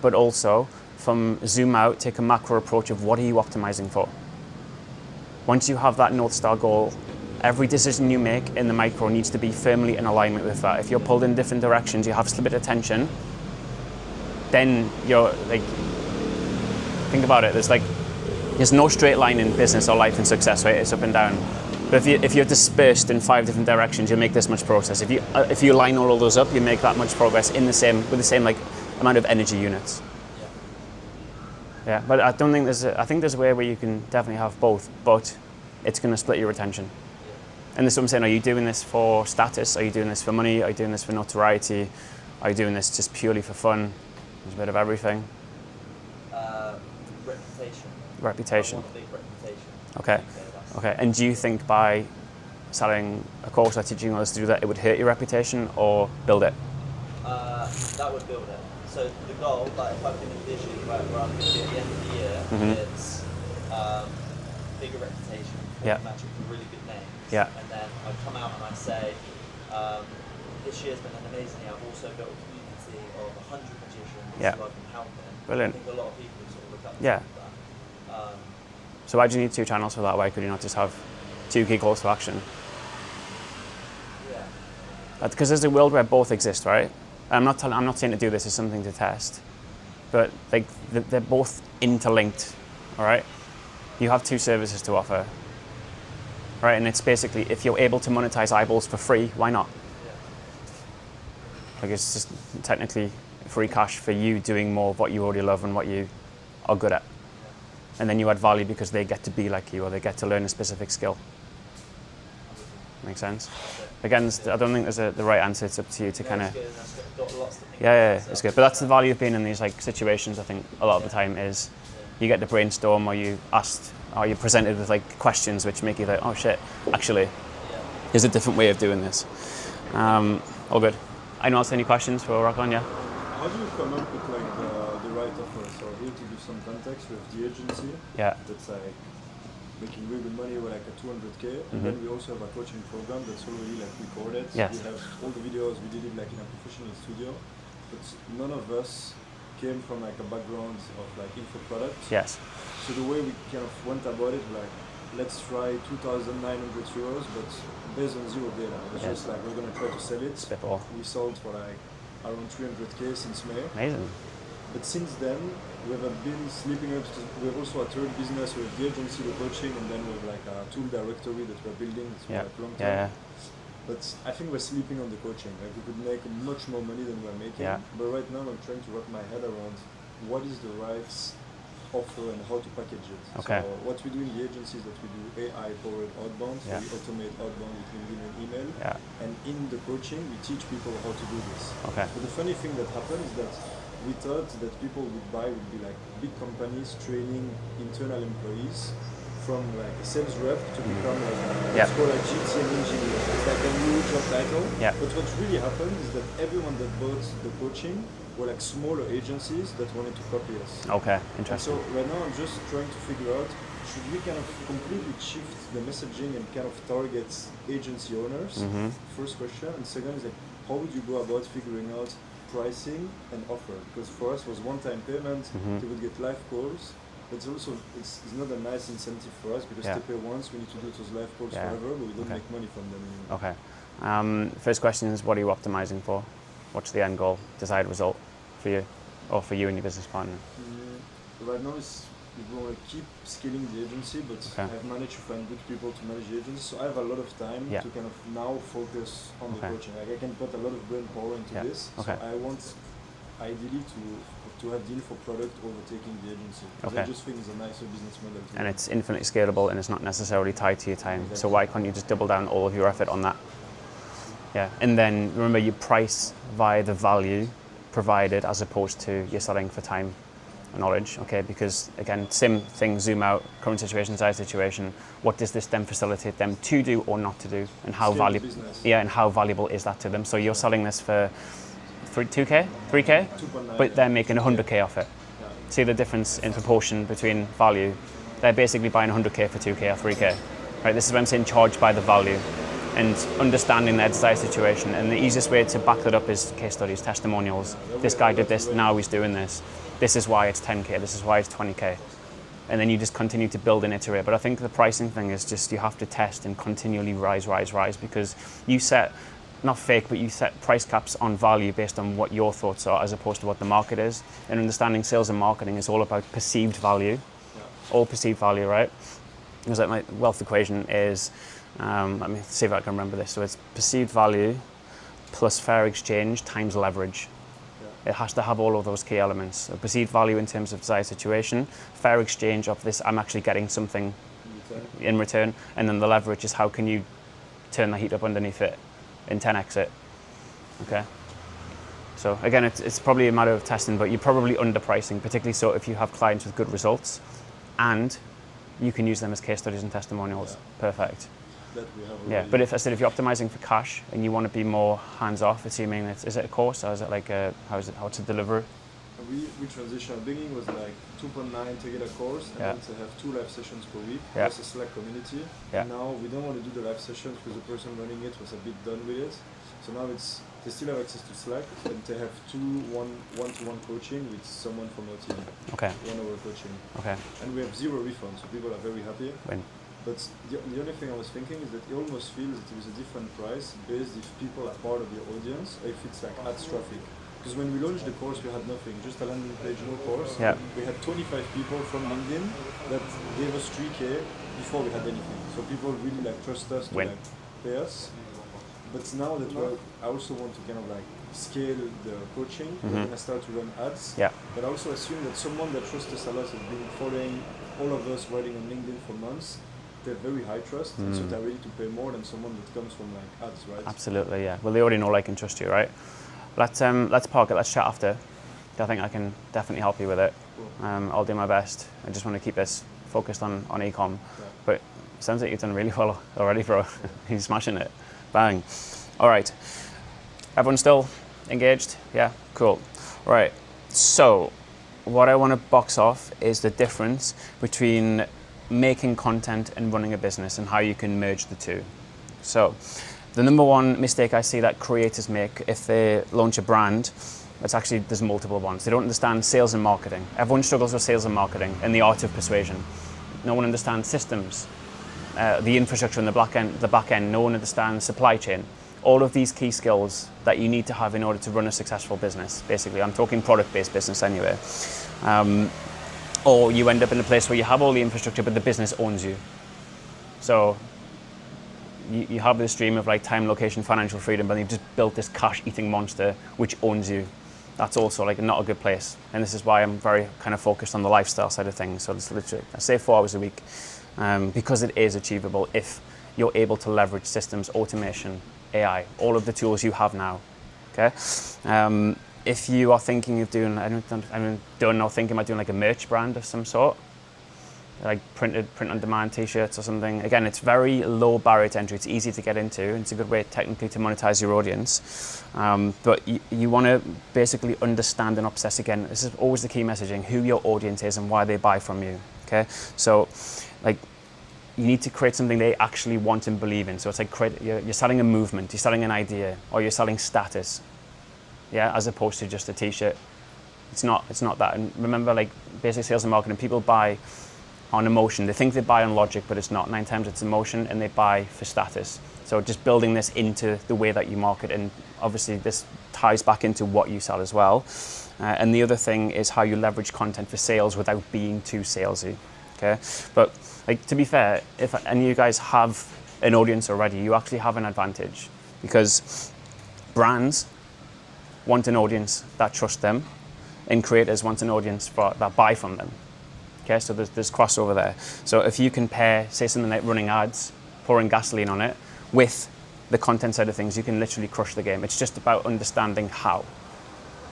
But also, from zoom out, take a macro approach of what are you optimizing for? Once you have that North Star goal, every decision you make in the micro needs to be firmly in alignment with that. If you're pulled in different directions, you have a bit of tension, then you're like, think about it. There's no straight line in business or life and success, right? It's up and down. But if you're dispersed in 5 different directions, you make this much progress. If you line all of those up, you make that much progress with the same like amount of energy units. Yeah, but I don't think I think there's a way where you can definitely have both, but it's going to split your attention. And that's what I'm saying. Are you doing this for status? Are you doing this for money? Are you doing this for notoriety? Are you doing this just purely for fun? There's a bit of everything. Reputation. Reputation. I want a big reputation. Okay. Okay. And do you think by selling a course or teaching others to do that, it would hurt your reputation or build it? That would build it. So the goal, like if I can envision where I'm going to be at the end of the year, it's bigger reputation, matching for really good names. Yeah. And then I come out and I say, this year's been an amazing year. I've also built a community of 100 magicians who I've been helping. Brilliant. I think a lot of people sort of look up to Yeah. that. So why do you need 2 channels for that? Why could you not just have 2 key calls to action? Yeah. Because there's a world where both exist, right? I'm not saying to do this as something to test, but like they're both interlinked, all right? You have 2 services to offer, right? And it's basically, if you're able to monetize eyeballs for free, why not? Like it's just technically free cash for you doing more of what you already love and what you are good at. And then you add value because they get to be like you or they get to learn a specific skill. Make sense? Again, I don't think there's the right answer. It's up to you to kind of. Yeah, it's good. But that's the value of being in these like situations. I think a lot of the time is you get to brainstorm, or you presented with like questions which make you like, oh shit, actually, there's a different way of doing this. All good. Anyone else any questions for Rockon? Yeah. How do you come up with like the right offer? So here to give some context with the agency. Yeah. That's like making really good money with like a 200K, and then we also have a coaching program that's already like recorded. Yes. We have all the videos, we did it like in a professional studio, but none of us came from like a background of like info products. Yes. So the way we kind of went about it, like let's try 2,900 euros, but based on zero data. It's just like we're gonna try to sell it. Spitball. We sold for like around 300K since May. Amazing. But since then, we have been sleeping up. We have also a third business with the agency, the coaching, and then we have like a tool directory that we're building. It's like long term. But I think we're sleeping on the coaching. Like we could make much more money than we're making. Yeah. But right now, I'm trying to wrap my head around what is the right offer and how to package it. Okay. So what we do in the agency is that we do AI-powered outbound. So we automate outbound with LinkedIn and email. Yeah. And in the coaching, we teach people how to do this. Okay. But the funny thing that happened is that we thought that people would buy would be like big companies training internal employees from like a sales rep to become like what's called a GTM engineer. It's like a new job title. Yeah. But what really happened is that everyone that bought the coaching were like smaller agencies that wanted to copy us. Okay, And interesting. so right now I'm just trying to figure out, should we kind of completely shift the messaging and kind of target agency owners? First question. And second is like, how would you go about figuring out pricing and offer? Because for us it was one-time payment, they would get live calls. But it's also it's not a nice incentive for us because they pay once, we need to do those live calls forever, but we don't make money from them anymore. Okay. First question is, what are you optimizing for? What's the end goal, desired result for you, or for you and your business partner? Right now we want to keep scaling the agency, but I've managed to find good people to manage the agency, so I have a lot of time to kind of now focus on the coaching. Like I can put a lot of brain power into this. So I want ideally to have deal for product overtaking the agency. Because I just think it's a nicer business model. And it's infinitely scalable and it's not necessarily tied to your time. Exactly. So why can't you just double down all of your effort on that? Yeah. And then remember, you price via the value provided as opposed to you're selling for time and knowledge. Okay, because again, same thing, zoom out, current situation, desired situation. What does this then facilitate them to do or not to do, and how valuable? Yeah, and how valuable is that to them? So you're selling this for 2K, 3K, 2.9, but they're making 100K off it. Yeah. See the difference in proportion between value? They're basically buying 100K for 2K or 3K. Right? This is what I'm saying, charged by the value, and understanding their desired situation. And the easiest way to back that up is case studies, testimonials. This guy did this, now he's doing this. This is why it's 10K, this is why it's 20K. And then you just continue to build and iterate. But I think the pricing thing is just you have to test and continually rise, because you set not fake, but you set price caps on value based on what your thoughts are as opposed to what the market is. And understanding sales and marketing is all about perceived value, all perceived value, right? Because like my wealth equation is, let me see if I can remember this. So it's perceived value plus fair exchange times leverage. It has to have all of those key elements. A perceived value in terms of desired situation, fair exchange of this, I'm actually getting something in return, and then the leverage is how can you turn the heat up underneath it in 10x it. Okay. So again, it's probably a matter of testing, but you're probably underpricing, particularly so if you have clients with good results, and you can use them as case studies and testimonials. Perfect. That we have Yeah, already. but if you're optimizing for cash and you want to be more hands-off, assuming is it a course or is it like how to deliver? We transition. At the beginning was like 2.9 to get a course, and then to have 2 live sessions per week, plus a Slack community. Yeah. Now we don't want to do the live sessions because the person running it was a bit done with it. So now they still have access to Slack, and they have 2 one-to-one coaching with someone from our team. Okay. 1 hour coaching. Okay. And we have 0 refunds, so people are very happy. Win. But the only thing I was thinking is that you almost feel that there is a different price based if people are part of your audience or if it's like ads traffic. Because when we launched the course, we had nothing, just a landing page, no course. Yeah. We had 25 people from LinkedIn that gave us 3K before we had anything. So people really like trust us to Win. like pay us. But now that I also want to kind of like scale the coaching, we're gonna start to run ads. Yeah. But I also assume that someone that trusts us a lot has been following all of us writing on LinkedIn for months. They have very high trust, and so they're ready to pay more than someone that comes from like ads, right? Absolutely, yeah. Well, they already know, like, and trust you, right? Let's park it. Let's chat after. I think I can definitely help you with it. Cool. I'll do my best. I just want to keep this focused on e-com. Yeah. But it sounds like you've done really well already, bro. You're smashing it. Bang. All right. Everyone still engaged? Yeah. Cool. All right. So, what I want to box off is the difference between making content and running a business and how you can merge the two. So the number one mistake I see that creators make if they launch a brand, there's multiple ones. They don't understand sales and marketing. Everyone struggles with sales and marketing and the art of persuasion. No one understands systems, the infrastructure and the back end. No one understands supply chain. All of these key skills that you need to have in order to run a successful business. Basically, I'm talking product-based business anyway. Or you end up in a place where you have all the infrastructure, but the business owns you. So you have this dream of like time, location, financial freedom, but you've just built this cash-eating monster which owns you. That's also like not a good place. And this is why I'm very kind of focused on the lifestyle side of things. So it's literally, I say 4 hours a week, because it is achievable if you're able to leverage systems, automation, AI, all of the tools you have now. Okay. If you are thinking of doing, thinking about doing like a merch brand of some sort, like print on demand t-shirts or something. Again, it's very low barrier to entry. It's easy to get into. And it's a good way technically to monetize your audience. But you want to basically understand and obsess, again, this is always the key messaging, who your audience is and why they buy from you. Okay. So like, you need to create something they actually want and believe in. So it's like you're selling a movement, you're selling an idea, or you're selling status. Yeah, as opposed to just a t-shirt. It's not that. And remember, like basic sales and marketing, people buy on emotion. They think they buy on logic, but it's not. 9 times it's emotion, and they buy for status. So just building this into the way that you market, and obviously this ties back into what you sell as well. And the other thing is how you leverage content for sales without being too salesy. Okay, but like to be fair, if any of you guys have an audience already, you actually have an advantage because brands want an audience that trusts them, and creators want an audience that buy from them. Okay, so there's crossover there. So if you can pair, say something like running ads, pouring gasoline on it, with the content side of things, you can literally crush the game. It's just about understanding how.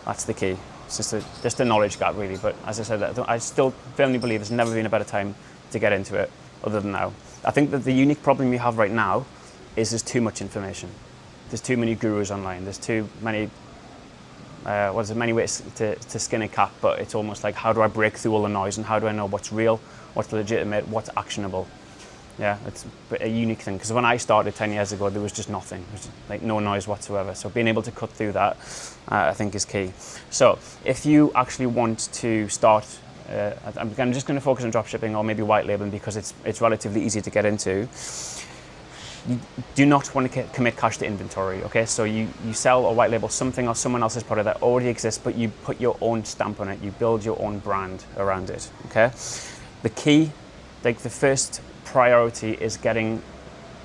That's the key. It's just a knowledge gap, really. But as I said, I still firmly believe there's never been a better time to get into it other than now. I think that the unique problem we have right now is there's too much information. There's too many gurus online. There's too many many ways to skin a cat, but it's almost like, how do I break through all the noise and how do I know what's real, what's legitimate, what's actionable? Yeah, it's a unique thing, because when I started 10 years ago, there was just nothing. There was like no noise whatsoever. So being able to cut through that, I think is key. So if you actually want to start, I'm just going to focus on dropshipping or maybe white labeling because it's relatively easy to get into. you do not want to commit cash to inventory, okay? So you sell or white label something or someone else's product that already exists, but you put your own stamp on it. You build your own brand around it, okay? The key, like the first priority is getting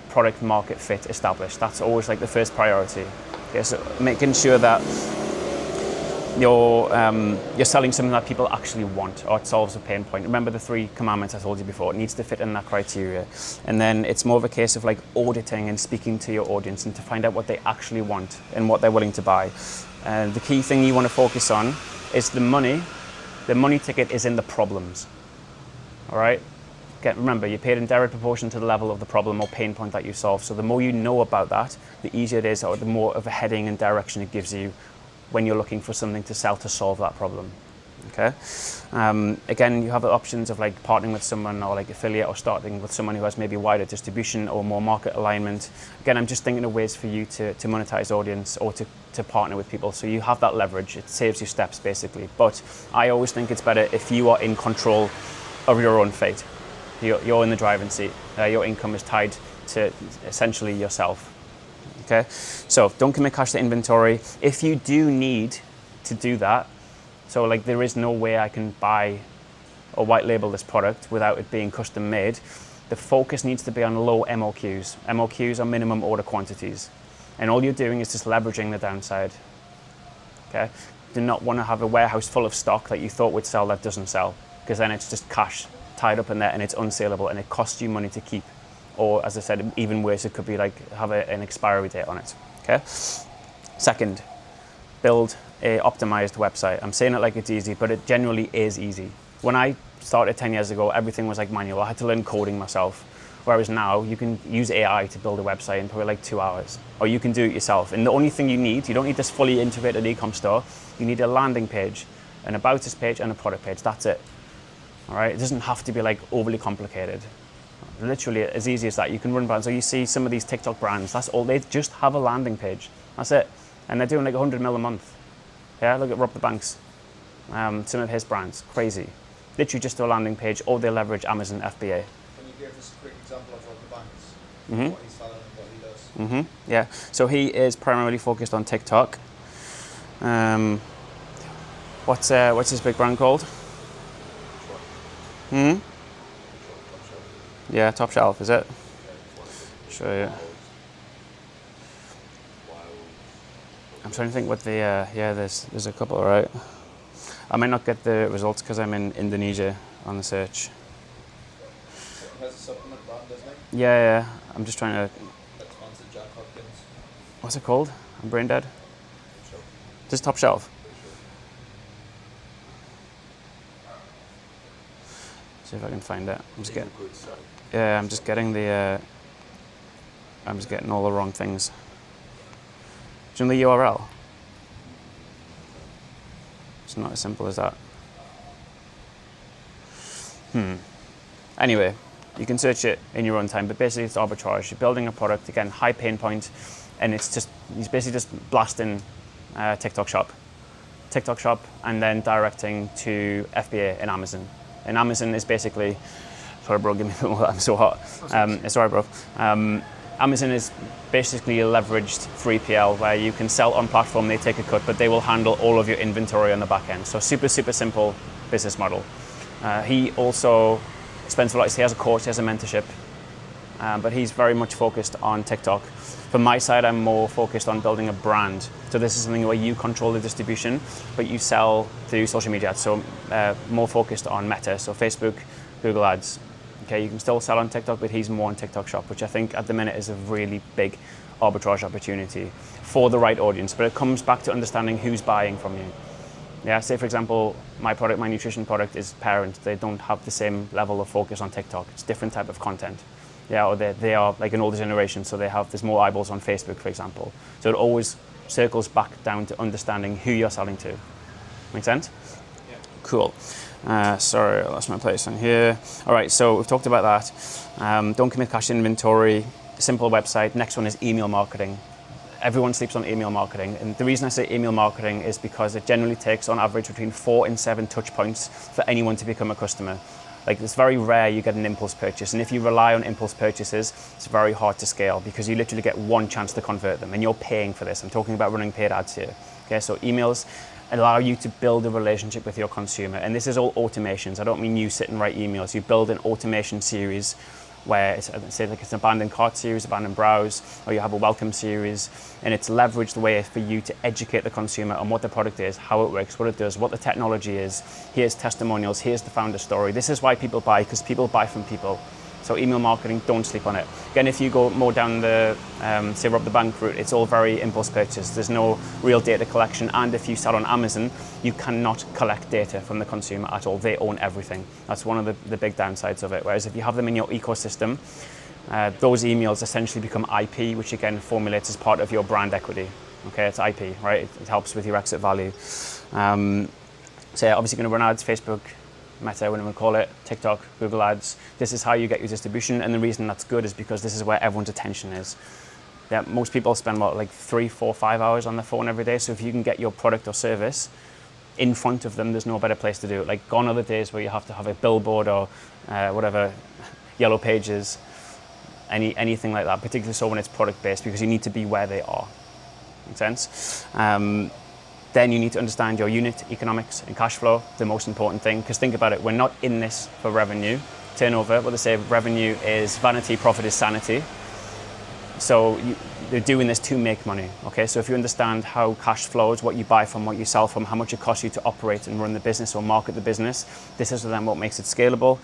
product market fit established. That's always like the first priority. Okay, so making sure that you're selling something that people actually want or it solves a pain point. Remember the 3 commandments I told you before. It needs to fit in that criteria. And then it's more of a case of like auditing and speaking to your audience and to find out what they actually want and what they're willing to buy. And the key thing you want to focus on is the money. The money ticket is in the problems. All right? Remember, you're paid in direct proportion to the level of the problem or pain point that you solve. So the more you know about that, the easier it is, or the more of a heading and direction it gives you when you're looking for something to sell to solve that problem. Okay. Again, you have the options of like partnering with someone or like affiliate or starting with someone who has maybe wider distribution or more market alignment. Again, I'm just thinking of ways for you to monetize audience or to partner with people. So you have that leverage. It saves you steps basically. But I always think it's better if you are in control of your own fate. You're in the driving seat. Your income is tied to essentially yourself. Okay, so don't commit cash to inventory. If you do need to do that, so like there is no way I can buy or white label this product without it being custom made, the focus needs to be on low MOQs. MOQs are minimum order quantities. And all you're doing is just leveraging the downside. Okay, do not want to have a warehouse full of stock that you thought would sell that doesn't sell, because then it's just cash tied up in there and it's unsaleable and it costs you money to keep. Or as I said, even worse, it could be like have an expiry date on it, okay? Second, build a optimized website. I'm saying it like it's easy, but it generally is easy. When I started 10 years ago, everything was like manual. I had to learn coding myself. Whereas now you can use AI to build a website in probably like 2 hours, or you can do it yourself. And the only thing you don't need this fully integrated e-com store. You need a landing page, an about us page, and a product page. That's it. All right, it doesn't have to be like overly complicated. Literally as easy as that. You can run brands. So you see some of these TikTok brands, that's all, they just have a landing page. That's it. And they're doing like 100 mil a month. Yeah, look at Rob the Banks. Some of his brands, crazy. Literally just do a landing page, or they leverage Amazon FBA. Can you give us a quick example of Rob the Banks? What he's selling and what he does? Yeah, so he is primarily focused on TikTok. What's his big brand called? Yeah, Top Shelf, is it? Show you. I'm trying to think what the, yeah, there's a couple, right? I might not get the results because I'm in Indonesia on the search. He has a supplement brand, doesn't he? Yeah, I'm just trying to, That sponsored Jack Hopkins. what's it called? I'm brain dead. Just Top Shelf. See if I can find it. I'm just getting the, I'm just getting all the wrong things. Do you know the URL? It's not as simple as that. Anyway, you can search it in your own time, but basically it's arbitrage. You're building a product, again, high pain point, and he's basically just blasting TikTok shop, and then directing to FBA and Amazon. And Amazon is basically, sorry bro, give me a bit more, I'm so hot. It's alright bro. Amazon is basically a leveraged 3PL where you can sell on platform, they take a cut, but they will handle all of your inventory on the back end. So super simple business model. He also spends a lot, he has a course, he has a mentorship, but he's very much focused on TikTok. From my side, I'm more focused on building a brand. So this is something where you control the distribution, but you sell through social media ads. So more focused on Meta, so Facebook, Google Ads. Okay, you can still sell on TikTok, but he's more on TikTok Shop, which I think at the minute is a really big arbitrage opportunity for the right audience. But it comes back to understanding who's buying from you. Yeah, say for example, my product, my nutrition product is parent. They don't have the same level of focus on TikTok. It's different type of content. Yeah, or they are like an older generation, so there's more eyeballs on Facebook, for example. So it always circles back down to understanding who you're selling to. Make sense? Yeah. Cool. Sorry, I lost my place on here. All right, so we've talked about that. Don't commit cash inventory, simple website. Next one is email marketing. Everyone sleeps on email marketing. And the reason I say email marketing is because it generally takes on average between 4 and 7 touch points for anyone to become a customer. Like it's very rare you get an impulse purchase, and if you rely on impulse purchases, it's very hard to scale because you literally get one chance to convert them and you're paying for this. I'm talking about running paid ads here. Okay, so emails allow you to build a relationship with your consumer, and this is all automations. I don't mean you sit and write emails. You build an automation series where it's, say like it's an abandoned cart series, abandoned browse, or you have a welcome series, and it's leveraged the way for you to educate the consumer on what the product is, how it works, what it does, what the technology is. Here's testimonials, here's the founder story. This is why people buy, because people buy from people. So email marketing, don't sleep on it. Again, if you go more down the, say, rob the bank route, it's all very impulse purchase. There's no real data collection, and if you sell on Amazon, you cannot collect data from the consumer at all. They own everything. That's one of the big downsides of it. Whereas if you have them in your ecosystem, those emails essentially become IP, which again formulates as part of your brand equity. Okay, it's IP, right? It helps with your exit value. So yeah, obviously going to run ads, Facebook, Meta, whatever we call it, TikTok, Google Ads. This is how you get your distribution, and the reason that's good is because this is where everyone's attention is. Yeah, most people spend what, like 3, 4, 5 hours on their phone every day. So if you can get your product or service in front of them, there's no better place to do it. Like gone are the days where you have to have a billboard or whatever, yellow pages, anything like that. Particularly so when it's product based, because you need to be where they are. Make sense? Then you need to understand your unit economics and cash flow, the most important thing. Because think about it, we're not in this for revenue. Turnover, what they say, revenue is vanity, profit is sanity. So they're doing this to make money, okay? So if you understand how cash flows, what you buy from, what you sell from, how much it costs you to operate and run the business or market the business, this is then what makes it scalable.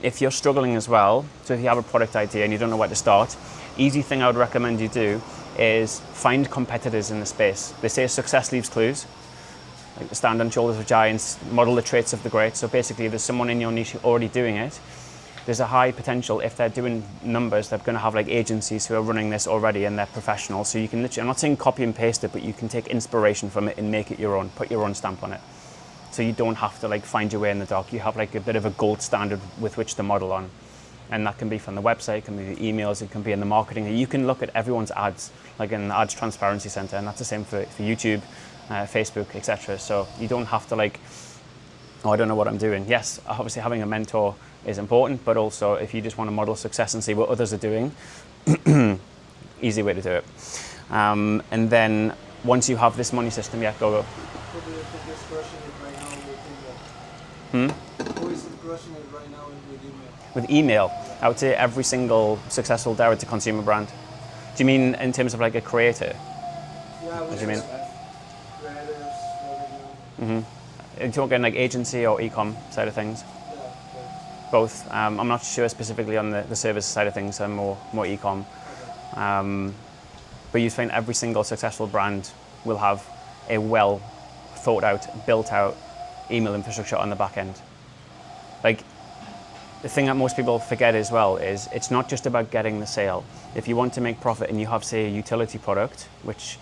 If you're struggling as well, so if you have a product idea and you don't know where to start, easy thing I would recommend you do is find competitors in the space. They say success leaves clues. Like stand on shoulders of giants, model the traits of the great. So basically there's someone in your niche already doing it. There's a high potential, if they're doing numbers, they're going to have like agencies who are running this already and they're professional. So you can literally, I'm not saying copy and paste it, but you can take inspiration from it and make it your own, put your own stamp on it. So you don't have to like find your way in the dark. You have like a bit of a gold standard with which to model on. And that can be from the website, it can be the emails, it can be in the marketing. You can look at everyone's ads, like in the Ads Transparency Center, and that's the same for YouTube, Facebook, etc. So you don't have to like, oh, I don't know what I'm doing. Yes, obviously having a mentor is important, but also if you just want to model success and see what others are doing, easy way to do it. And then once you have this money system, yeah, go. Who do you think is crushing it right now with email? Who is crushing it right now with email? With email, I would say every single successful direct-to-consumer brand. Do you mean in terms of like a creator? Yeah, What do you mean? creators, revenue. Are you talking like agency or e-com side of things? Yeah, Both. I'm not sure specifically on the service side of things. I'm more e-com. But you find every single successful brand will have a well thought out, built out email infrastructure on the back end. Like the thing that most people forget as well is it's not just about getting the sale. If you want to make profit and you have, say, a utility product, which,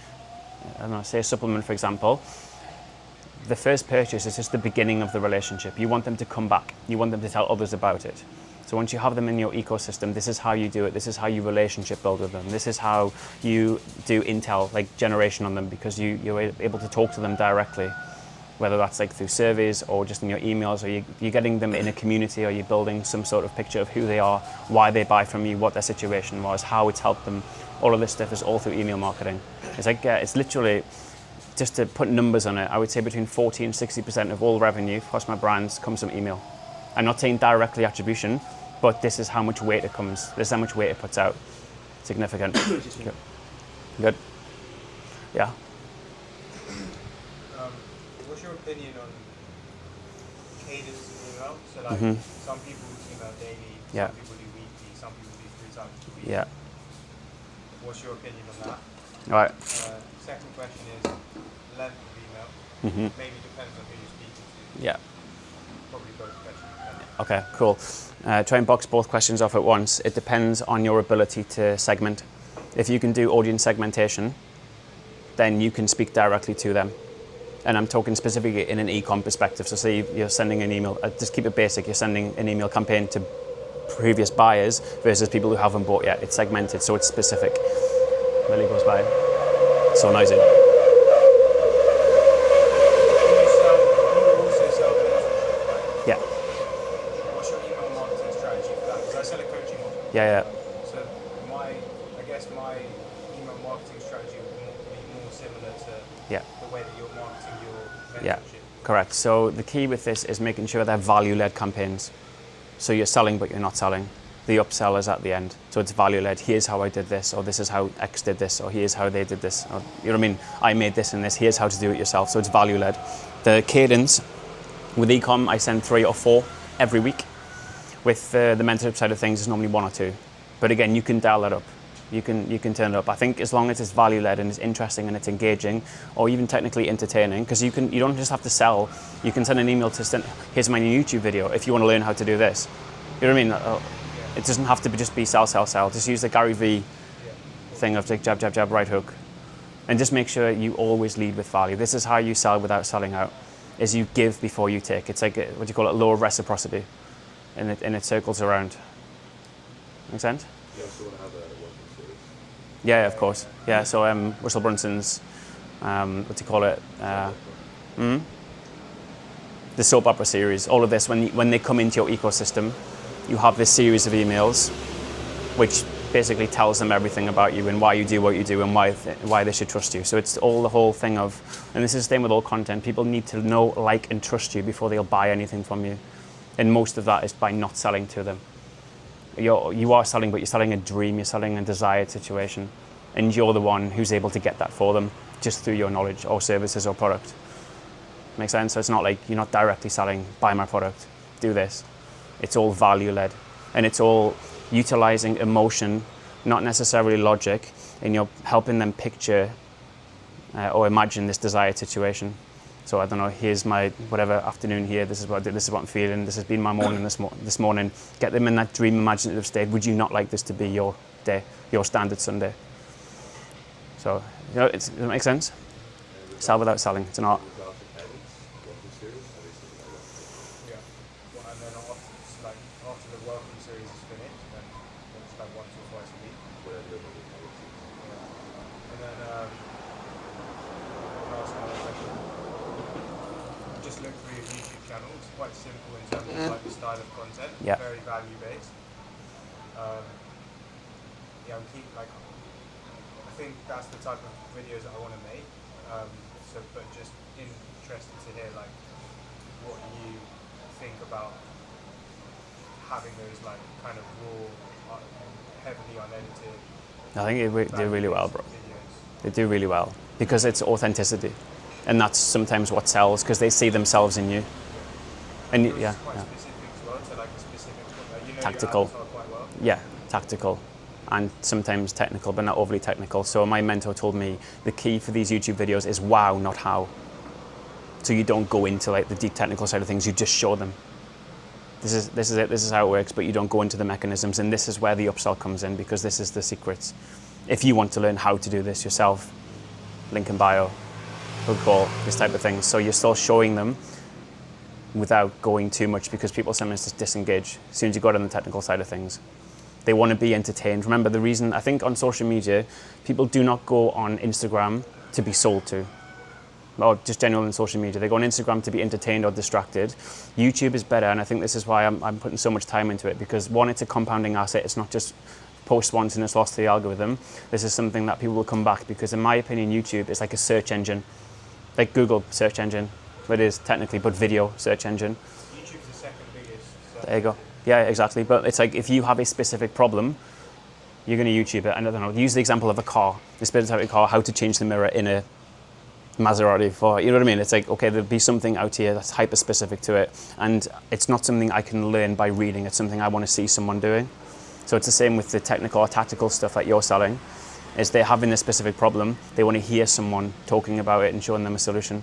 I don't know, say a supplement, for example, the first purchase is just the beginning of the relationship. You want them to come back. You want them to tell others about it. So once you have them in your ecosystem, this is how you do it. This is how you relationship build with them. This is how you do intel, like generation on them, because you're able to talk to them directly, whether that's like through surveys or just in your emails, or you're getting them in a community, or you're building some sort of picture of who they are, why they buy from you, what their situation was, how it's helped them. All of this stuff is all through email marketing. It's like, it's literally, just to put numbers on it, I would say between 40 and 60% of all revenue across my brands comes from email. I'm not saying directly attribution, but this is how much weight it comes. This is how much weight it puts out. Significant. Good. Yeah. What's your opinion on cadence of email? So like some people email daily, Yeah. some people do weekly, some people do 3 times a week. Yeah. What's your opinion on that? All right. Second question is length of email. Maybe depends on who you're speaking to. Yeah. Probably both questions. Okay, cool. Try and box both questions off at once. It depends on your ability to segment. If you can do audience segmentation, then you can speak directly to them. And I'm talking specifically in an e-com perspective. So say you're sending an email, just keep it basic, you're sending an email campaign to previous buyers versus people who haven't bought yet. It's segmented, so it's specific. Millie goes by. So noisy. You also sell membership, right? Yeah. What's Yeah, So I guess my email marketing strategy will be more similar to yeah. the way that you're marketing your Yeah, mentorship. correct. So the key with this is making sure they're value-led campaigns. So you're selling, but you're not selling. The upsell is at the end. So it's value-led. Here's how I did this, or this is how X did this, or here's how they did this. Or, you know what I mean? I made this and this. Here's how to do it yourself. So it's value-led. The cadence with ecom, I send 3 or 4 every week. With the mentorship side of things, it's normally 1 or 2. But again, you can dial that up. You can turn it up. I think as long as it's value-led and it's interesting and it's engaging, or even technically entertaining, because you don't just have to sell. You can send an email to send, here's my new YouTube video if you want to learn how to do this. You know what I mean? It doesn't have to be just be sell, sell, sell. Just use the Gary V thing of like jab, jab, jab, right hook, and just make sure you always lead with value. This is how you sell without selling out. Is you give before you take. It's like what do you call it? Law of reciprocity, and it circles around. Make sense? Yeah, so want to have a working series. Yeah, of course. Yeah, so Russell Brunson's, what do you call it? The soap opera series. All of this, when they come into your ecosystem, you have this series of emails, which basically tells them everything about you and why you do what you do and why they should trust you. So it's all the whole thing of, and this is the same with all content. People need to know, like, and trust you before they'll buy anything from you. And most of that is by not selling to them. You are selling, but you're selling a dream, you're selling a desired situation, and you're the one who's able to get that for them just through your knowledge or services or product. Make sense? So it's not like you're not directly selling, buy my product, do this. It's all value-led, and it's all utilizing emotion, not necessarily logic, and you're helping them picture or imagine this desired situation. So I don't know, here's my whatever afternoon here, this is what I did, this is what I'm feeling, this has been my morning this morning. Get them in that dream imaginative state. Would you not like this to be your day, your standard Sunday? So, you know, does it make sense? Sell without selling, it's an art. Yeah. Well, and then after the welcome series is finished, then it's like once or twice a week. Yeah. And then last question. Just look through your YouTube channel. It's quite simple in terms of like the style of content. Yeah. Very value based. Yeah, I think that's the type of videos that I want to make. But just interested to hear like what you think about having those like kind of raw, heavily unedited. I think they do really well, bro. Videos. They do really well because it's authenticity, and that's sometimes what sells because they see themselves in you. And Yours yeah, is quite yeah. specific as well, so like a specific, you know Tactical. your avatar quite well. Yeah, tactical and sometimes technical, but not overly technical. So my mentor told me the key for these YouTube videos is wow, not how. So you don't go into like the deep technical side of things, you just show them. This is it, this is how it works, but you don't go into the mechanisms, and this is where the upsell comes in because this is the secrets. If you want to learn how to do this yourself, link in bio, hook call, this type of thing. So you're still showing them without going too much because people sometimes just disengage as soon as you go on the technical side of things. They want to be entertained. Remember the reason, I think on social media, people do not go on Instagram to be sold to, or just general on social media. They go on Instagram to be entertained or distracted. YouTube is better, and I think this is why I'm putting so much time into it, because one, it's a compounding asset. It's not just post once and it's lost to the algorithm. This is something that people will come back, because in my opinion, YouTube is like a search engine, like Google search engine. It is technically, but video search engine. YouTube's the second biggest. There you go. Yeah, exactly. But it's like if you have a specific problem, you're going to YouTube it. And I don't know, use the example of a car, the specific car, how to change the mirror in a Maserati for, you know what I mean? It's like, okay, there'll be something out here that's hyper specific to it. And it's not something I can learn by reading. It's something I want to see someone doing. So it's the same with the technical or tactical stuff that you're selling, is they're having a specific problem. They want to hear someone talking about it and showing them a solution.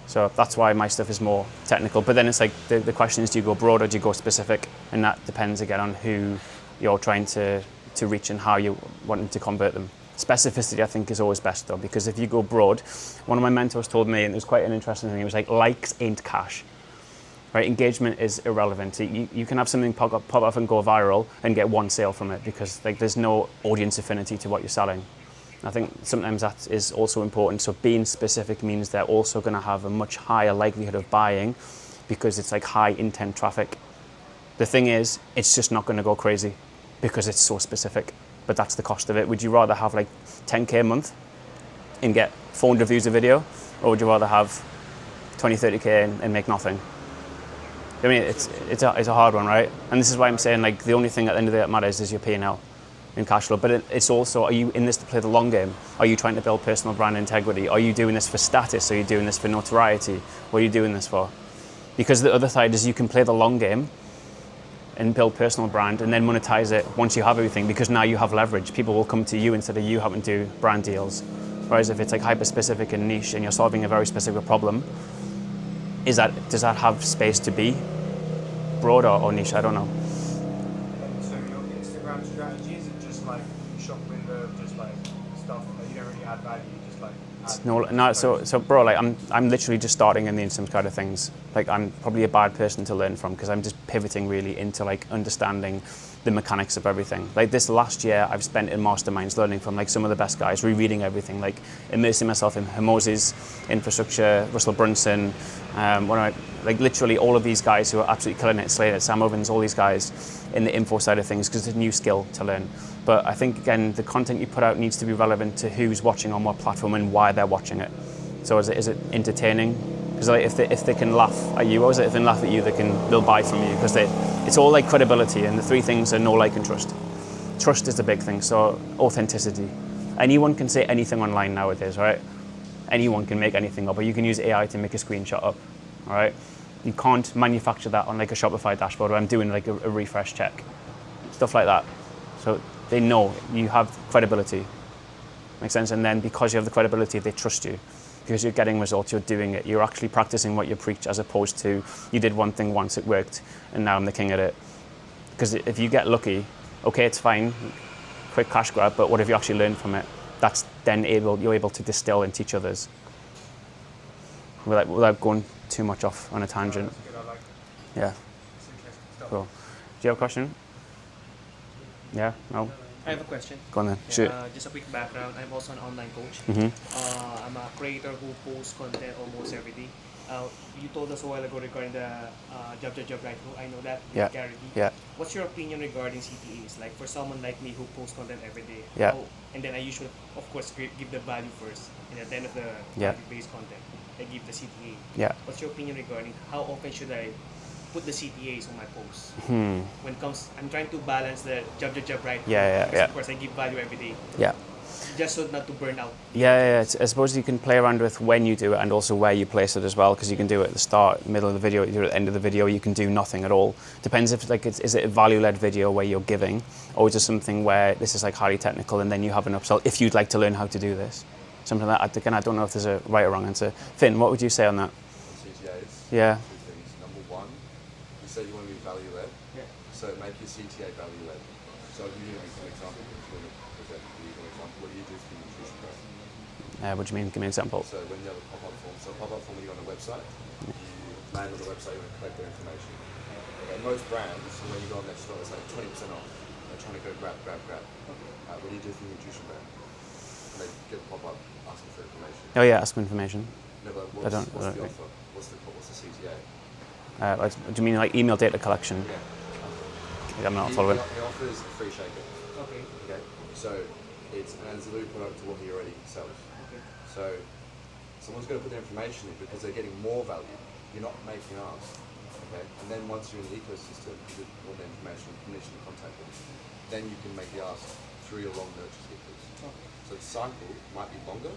So that's why my stuff is more technical. But then it's like the question is, do you go broad or do you go specific? And that depends again on who you're trying to reach and how you're wanting to convert them. Specificity, I think, is always best though, because if you go broad, one of my mentors told me, and it was quite an interesting thing, it was like, likes ain't cash. Right? Engagement is irrelevant. You can have something pop up and go viral and get one sale from it because like there's no audience affinity to what you're selling. I think sometimes that is also important. So being specific means they're also going to have a much higher likelihood of buying because it's like high intent traffic. The thing is, it's just not going to go crazy because it's so specific. But that's the cost of it. Would you rather have like 10K a month and get 400 views a video, or would you rather have 20, 30K and make nothing? I mean, it's a hard one, right? And this is why I'm saying, like, the only thing at the end of the day that matters is your P&L and cash flow. But it's also, are you in this to play the long game? Are you trying to build personal brand integrity? Are you doing this for status? Are you doing this for notoriety? What are you doing this for? Because the other side is you can play the long game and build personal brand and then monetize it once you have everything, because now you have leverage. People will come to you instead of you having to do brand deals. Whereas if it's like hyper specific and niche and you're solving a very specific problem, does that have space to be broad or niche? I don't know. And so your Instagram strategy, is it just like shop window, just like stuff that you don't really add value, just like No, so bro, like I'm literally just starting in the Instagram side of things. Like I'm probably a bad person to learn from because I'm just pivoting really into like understanding the mechanics of everything. Like this last year I've spent in masterminds learning from like some of the best guys, rereading everything, like immersing myself in Hermoses, infrastructure, Russell Brunson, like literally all of these guys who are absolutely killing it, Slater, Sam Ovens, all these guys in the info side of things, because it's a new skill to learn. But I think again, the content you put out needs to be relevant to who's watching on what platform and why they're watching it. So is it entertaining? Because like if they can laugh at you, or is it if they laugh at you, they'll buy from you? Because it's all like credibility, and the three things are know, like, and trust. Trust is the big thing. So authenticity. Anyone can say anything online nowadays, right? Anyone can make anything up, or you can use AI to make a screenshot up, all right? You can't manufacture that on like a Shopify dashboard where I'm doing like a refresh check, stuff like that. So they know you have credibility. Makes sense? And then because you have the credibility, they trust you. Because you're getting results, you're doing it. You're actually practicing what you preach, as opposed to you did one thing once, it worked, and now I'm the king at it. Because if you get lucky, okay, it's fine, quick cash grab, but what have you actually learned from it? That's then you're able to distill and teach others. Without going too much off on a tangent. That's good, I like it. Yeah, It's interesting stuff. cool. Do you have a question? Yeah? No? I have a question. Go on then. Shoot. Just a quick background. I'm also an online coach. Mm-hmm. I'm a creator who posts content almost every day. You told us a while ago regarding the job, right? I know that. Yeah. Gary Vee. Yeah. What's your opinion regarding CTAs? Like for someone like me who posts content every day. Yeah. And then I usually, of course, give the value first. And at the end of the Yeah. value-based content, I give the CTA. Yeah. What's your opinion regarding how often should I put the CTAs on my posts? When it comes, I'm trying to balance the job, right? Yeah. Because of course, I give value every day. Yeah. Just so not to burn out. Yeah. I suppose you can play around with when you do it and also where you place it as well, because you can do it at the start, middle of the video, you do it at the end of the video, you can do nothing at all. Depends if like is it a value-led video where you're giving, or is it something where this is like highly technical and then you have an upsell if you'd like to learn how to do this. Something like that. Again, I don't know if there's a right or wrong answer. Finn, what would you say on that? CTAs. Yeah. Two things. Number one, you said you want to be value led. Yeah. So make your CTA value led. So I'll give you an example. What do you do for your nutrition program? What do you mean? Give me an example. So when you have a pop-up form, when you're on the website, you land on the website, you want to collect their information. Okay, most brands, when you go on their store, it's like 20% off. They're trying to go grab. What do you do for your nutrition brand? And they get a pop-up asking for information. Oh yeah, ask for information. No, but I don't- what's I the don't offer? What's the CTA? Do you mean like email data collection? Yeah. I'm not following. He offers a free shaker. Okay. Okay. So it's an ancillary product to what he already sells. Okay. So someone's going to put their information in because they're getting more value. You're not making ask. Okay. And then once you're in the ecosystem, you get all the information, initially contact them. Then you can make the ask through your long nurture skippers. Okay. So the cycle might be longer,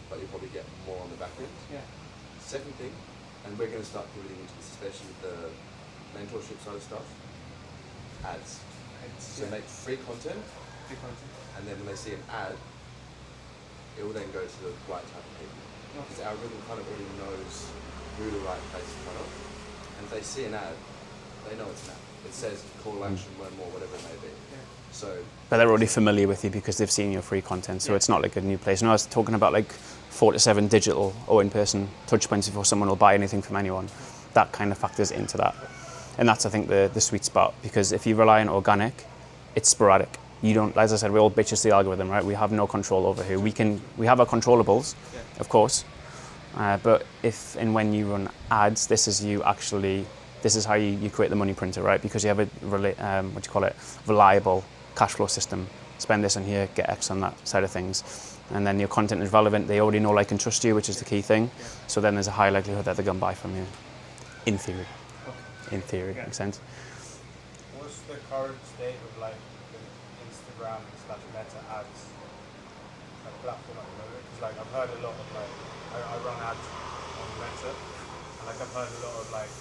but you'll probably get more on the back end. Yeah. Second thing, and we're going to start pivoting into this, especially the mentorship side of stuff, ads. So make free content, Free content. and then when they see an ad, it will then go to the right type of people. Because the algorithm kind of already knows who the right place in front of. And if they see an ad, they know it's an ad. It says call to action, learn more, whatever it may be. Yeah. So But they're already familiar with you because they've seen your free content, so it's not like a new place. No, I was talking about like 4 to 7 digital or in-person touch points before someone will buy anything from anyone. That kind of factors into that. And that's, I think, the sweet spot, because if you rely on organic, it's sporadic. You don't, as I said, we all bitches the algorithm, right? We have no control over who. We have our controllables, of course, but if and when you run ads, this is you actually this is how you create the money printer, right? Because you have a reliable cash flow system. Spend this on here, get X on that side of things. And then your content is relevant. They already know, like, and trust you, which is the key thing. Yeah. So then there's a high likelihood that they're going to buy from you. In theory. Okay. In theory. Yeah. Makes sense? What's the current state of like the Instagram / Meta ads like platform at the moment? Because like I've heard a lot of like I run ads on Meta, and like I've heard a lot of like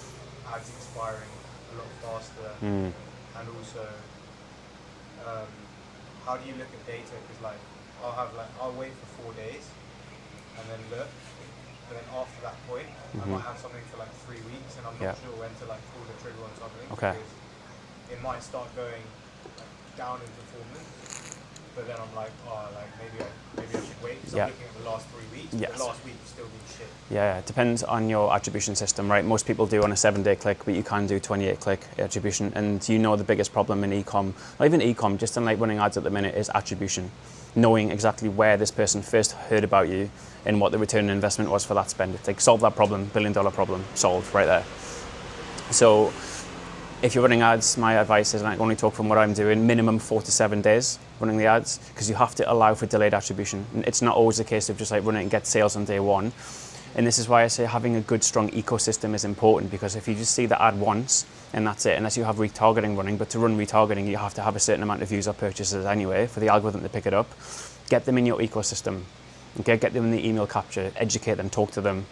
ads expiring a lot faster, and also how do you look at data? Because like I'll wait for 4 days and then look. But then after that point, I might have something for like 3 weeks, and I'm not sure when to like pull the trigger on something. Okay. Because it might start going like, down in performance, but then I'm like, oh, like maybe I should wait because I'm looking at the last 3 weeks. Yes. But the last week still been shit. Yeah, it depends on your attribution system, right? Most people do on a 7-day click, but you can do 28-click attribution. And you know the biggest problem in e-com, not even e-com, just in like running ads at the minute, is attribution. Knowing exactly where this person first heard about you and what the return on investment was for that spend. It's like, solve that problem, $1 billion problem, solved right there. So if you're running ads, my advice is, and I can only talk from what I'm doing, minimum 4 to 7 days running the ads, because you have to allow for delayed attribution. And it's not always a case of just like run it and get sales on day one. And this is why I say having a good, strong ecosystem is important, because if you just see the ad once and that's it, unless you have retargeting running, but to run retargeting, you have to have a certain amount of views or purchases anyway for the algorithm to pick it up. Get them in your ecosystem. Okay, get them in the email capture, educate them, talk to them,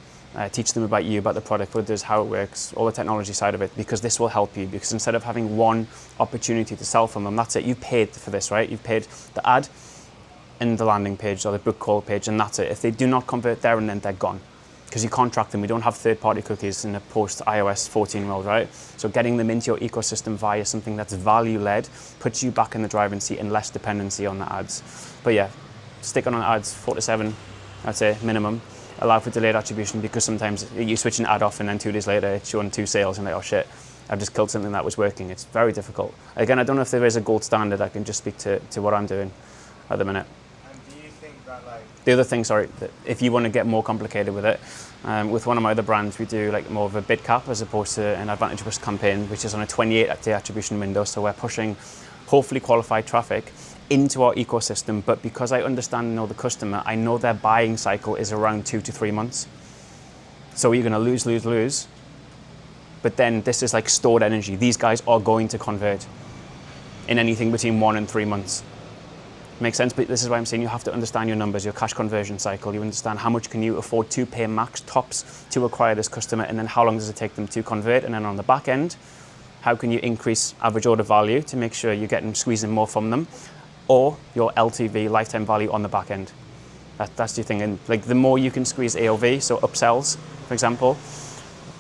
teach them about you, about the product, what it does, how it works, all the technology side of it, because this will help you. Because instead of having one opportunity to sell from them, that's it. You've paid for this, right? You've paid the ad and the landing page or the book call page, and that's it. If they do not convert there and then, they're gone. Because you can't track them. We don't have third-party cookies in a post-iOS 14 world, right? So getting them into your ecosystem via something that's value-led puts you back in the driving seat and less dependency on the ads. But yeah, stick on ads 4 to 7, I'd say, minimum. Allow for delayed attribution, because sometimes you switch an ad off and then 2 days later it's showing 2 sales and like, oh shit, I've just killed something that was working. It's very difficult. Again, I don't know if there is a gold standard. I can just speak to what I'm doing at the minute. And do you think that like The other thing, sorry, that if you want to get more complicated with it, with one of my other brands, we do like more of a bid cap as opposed to an advantage risk campaign, which is on a 28-day attribution window. So we're pushing hopefully qualified traffic into our ecosystem, but because I understand and know the customer, I know their buying cycle is around 2 to 3 months. So you're going to lose. But then this is like stored energy. These guys are going to convert in anything between 1 and 3 months. Makes sense, but this is why I'm saying you have to understand your numbers, your cash conversion cycle. You understand how much can you afford to pay max tops to acquire this customer, and then how long does it take them to convert, and then on the back end, how can you increase average order value to make sure you're getting squeezing more from them, or your LTV, lifetime value, on the back end. That's the thing. And like the more you can squeeze AOV, so upsells, for example,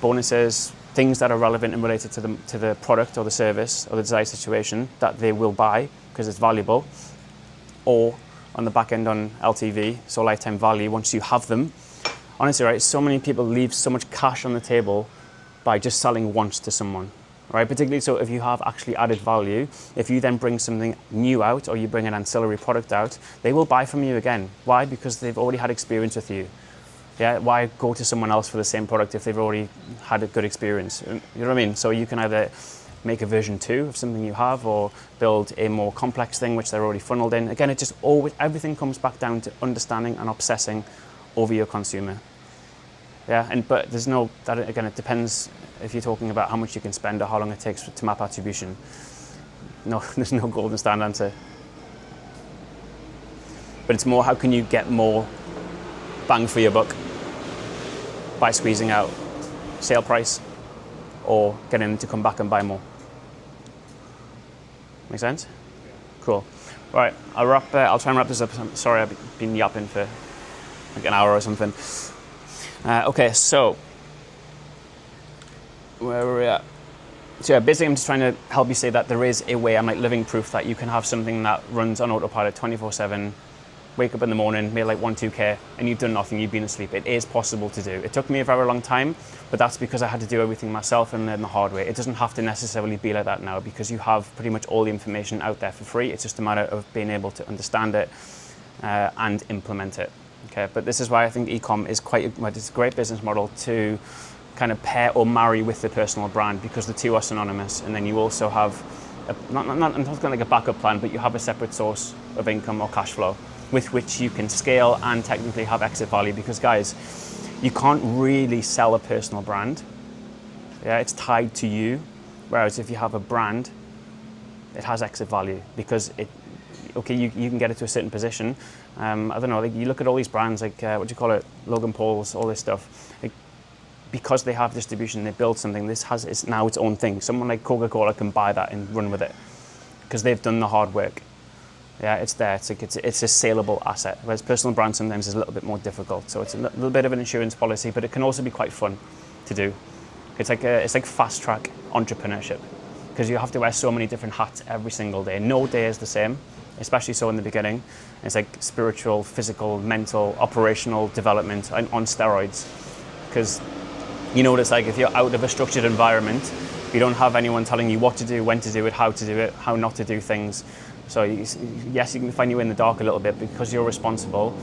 bonuses, things that are relevant and related to the product or the service or the desired situation that they will buy because it's valuable, or on the back end on LTV, so lifetime value, once you have them. Honestly, right, so many people leave so much cash on the table by just selling once to someone, right? Particularly so if you have actually added value, if you then bring something new out or you bring an ancillary product out, they will buy from you again. Why? Because they've already had experience with you. Yeah, why go to someone else for the same product if they've already had a good experience? You know what I mean? So you can either make a version 2 of something you have, or build a more complex thing which they're already funneled in. Again, it just always, everything comes back down to understanding and obsessing over your consumer. Yeah, but there's no, that again, it depends if you're talking about how much you can spend or how long it takes to map attribution. No, there's no golden standard answer. But it's more, how can you get more bang for your buck by squeezing out sale price or getting them to come back and buy more. Make sense? Cool. Right, I'll try and wrap this up. I'm sorry, I've been yapping for like an hour or something. Okay, so where were we at? So yeah, basically I'm just trying to help you say that there is a way. I'm like living proof that you can have something that runs on autopilot 24/7, wake up in the morning, make like 1-2K, and you've done nothing, you've been asleep. It is possible to do. It took me a very long time, but that's because I had to do everything myself and learn the hard way. It doesn't have to necessarily be like that now, because you have pretty much all the information out there for free. It's just a matter of being able to understand it and implement it. Okay, but this is why I think e-com is it's a great business model to kind of pair or marry with the personal brand because the two are synonymous. And then you also have, I'm not like a backup plan, but you have a separate source of income or cash flow with which you can scale and technically have exit value. Because guys, you can't really sell a personal brand. Yeah, it's tied to you. Whereas if you have a brand, it has exit value because you can get it to a certain position. I don't know, like you look at all these brands like, what do you call it, Logan Paul's, all this stuff. Like, because they have distribution, they build something, it's now its own thing. Someone like Coca-Cola can buy that and run with it because they've done the hard work. Yeah, it's there, it's a saleable asset. Whereas personal brand sometimes is a little bit more difficult. So it's a little bit of an insurance policy, but it can also be quite fun to do. It's like fast track entrepreneurship because you have to wear so many different hats every single day. No day is the same, especially so in the beginning. It's like spiritual, physical, mental, operational development on steroids. Because you know what it's like if you're out of a structured environment, you don't have anyone telling you what to do, when to do it, how not to do things. So yes, you can find you in the dark a little bit because you're responsible,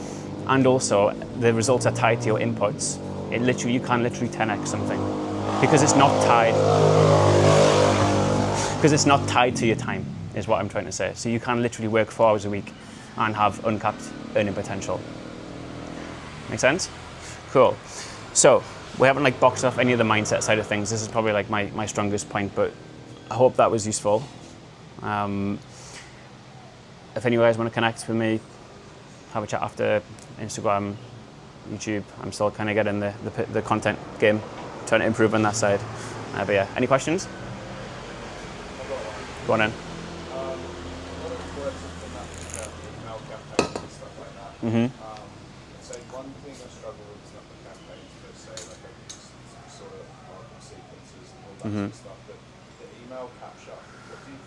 and also the results are tied to your inputs. You can literally 10x something because it's not tied. Because it's not tied to your time, is what I'm trying to say. So you can literally work 4 hours a week and have uncapped earning potential. Make sense? Cool. So we haven't like boxed off any of the mindset side of things. This is probably like my strongest point, but I hope that was useful. If any of you guys want to connect with me, have a chat after Instagram, YouTube. I'm still kind of getting the content game, trying to improve on that side. But yeah, any questions? Go on in. Mm-hmm. So one thing I struggle with is not the campaigns per se, like I use sort of marketing sequences and all that sort of stuff, but the email capture, what do you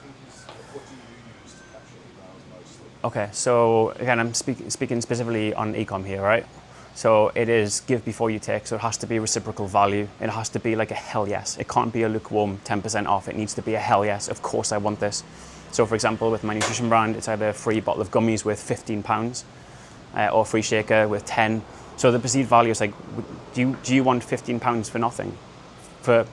use to capture emails mostly? Okay, so again, I'm speaking specifically on ecom here, right? So it is give before you take, so it has to be reciprocal value. It has to be like a hell yes. It can't be a lukewarm 10% off. It needs to be a hell yes. Of course I want this. So for example, with my nutrition brand, it's either a free bottle of gummies worth £15 or a free shaker with 10. So the perceived value is like, do you want £15 for nothing? For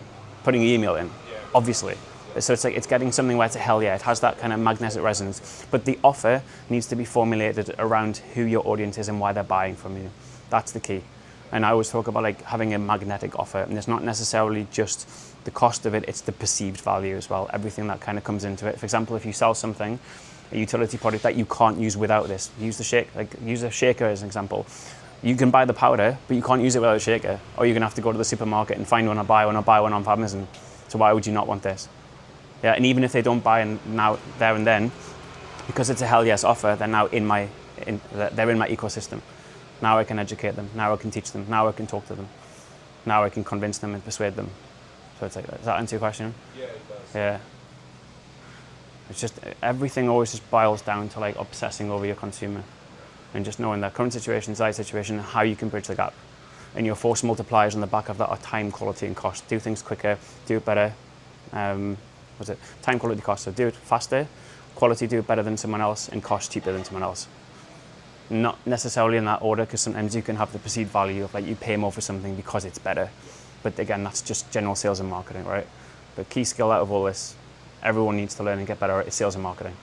putting your email in? Yeah. Obviously. So it's like it's getting something where it's a hell yeah. It has that kind of magnetic resonance. But the offer needs to be formulated around who your audience is and why they're buying from you. That's the key. And I always talk about like having a magnetic offer, and it's not necessarily just the cost of it, it's the perceived value as well. Everything that kind of comes into it. For example, if you sell something, a utility product that you can't use without this, use a shaker as an example. You can buy the powder, but you can't use it without a shaker. Or you're gonna have to go to the supermarket and find one or buy one off Amazon. So why would you not want this? Yeah, and even if they don't buy now, there and then, because it's a hell yes offer, they're now they're in my ecosystem. Now I can educate them. Now I can teach them. Now I can talk to them. Now I can convince them and persuade them. So it's like, does that answer your question? Yeah, it does. Yeah. It's just everything always just boils down to like obsessing over your consumer and just knowing their current situation, desired situation, and how you can bridge the gap. And your force multipliers on the back of that are time, quality, and cost. Do things quicker, do it better. Time, quality, cost. So do it faster, quality, do it better than someone else, and cost cheaper than someone else. Not necessarily in that order, because sometimes you can have the perceived value of like you pay more for something because it's better. But again, that's just general sales and marketing, right? But key skill out of all this, everyone needs to learn and get better at is sales and marketing.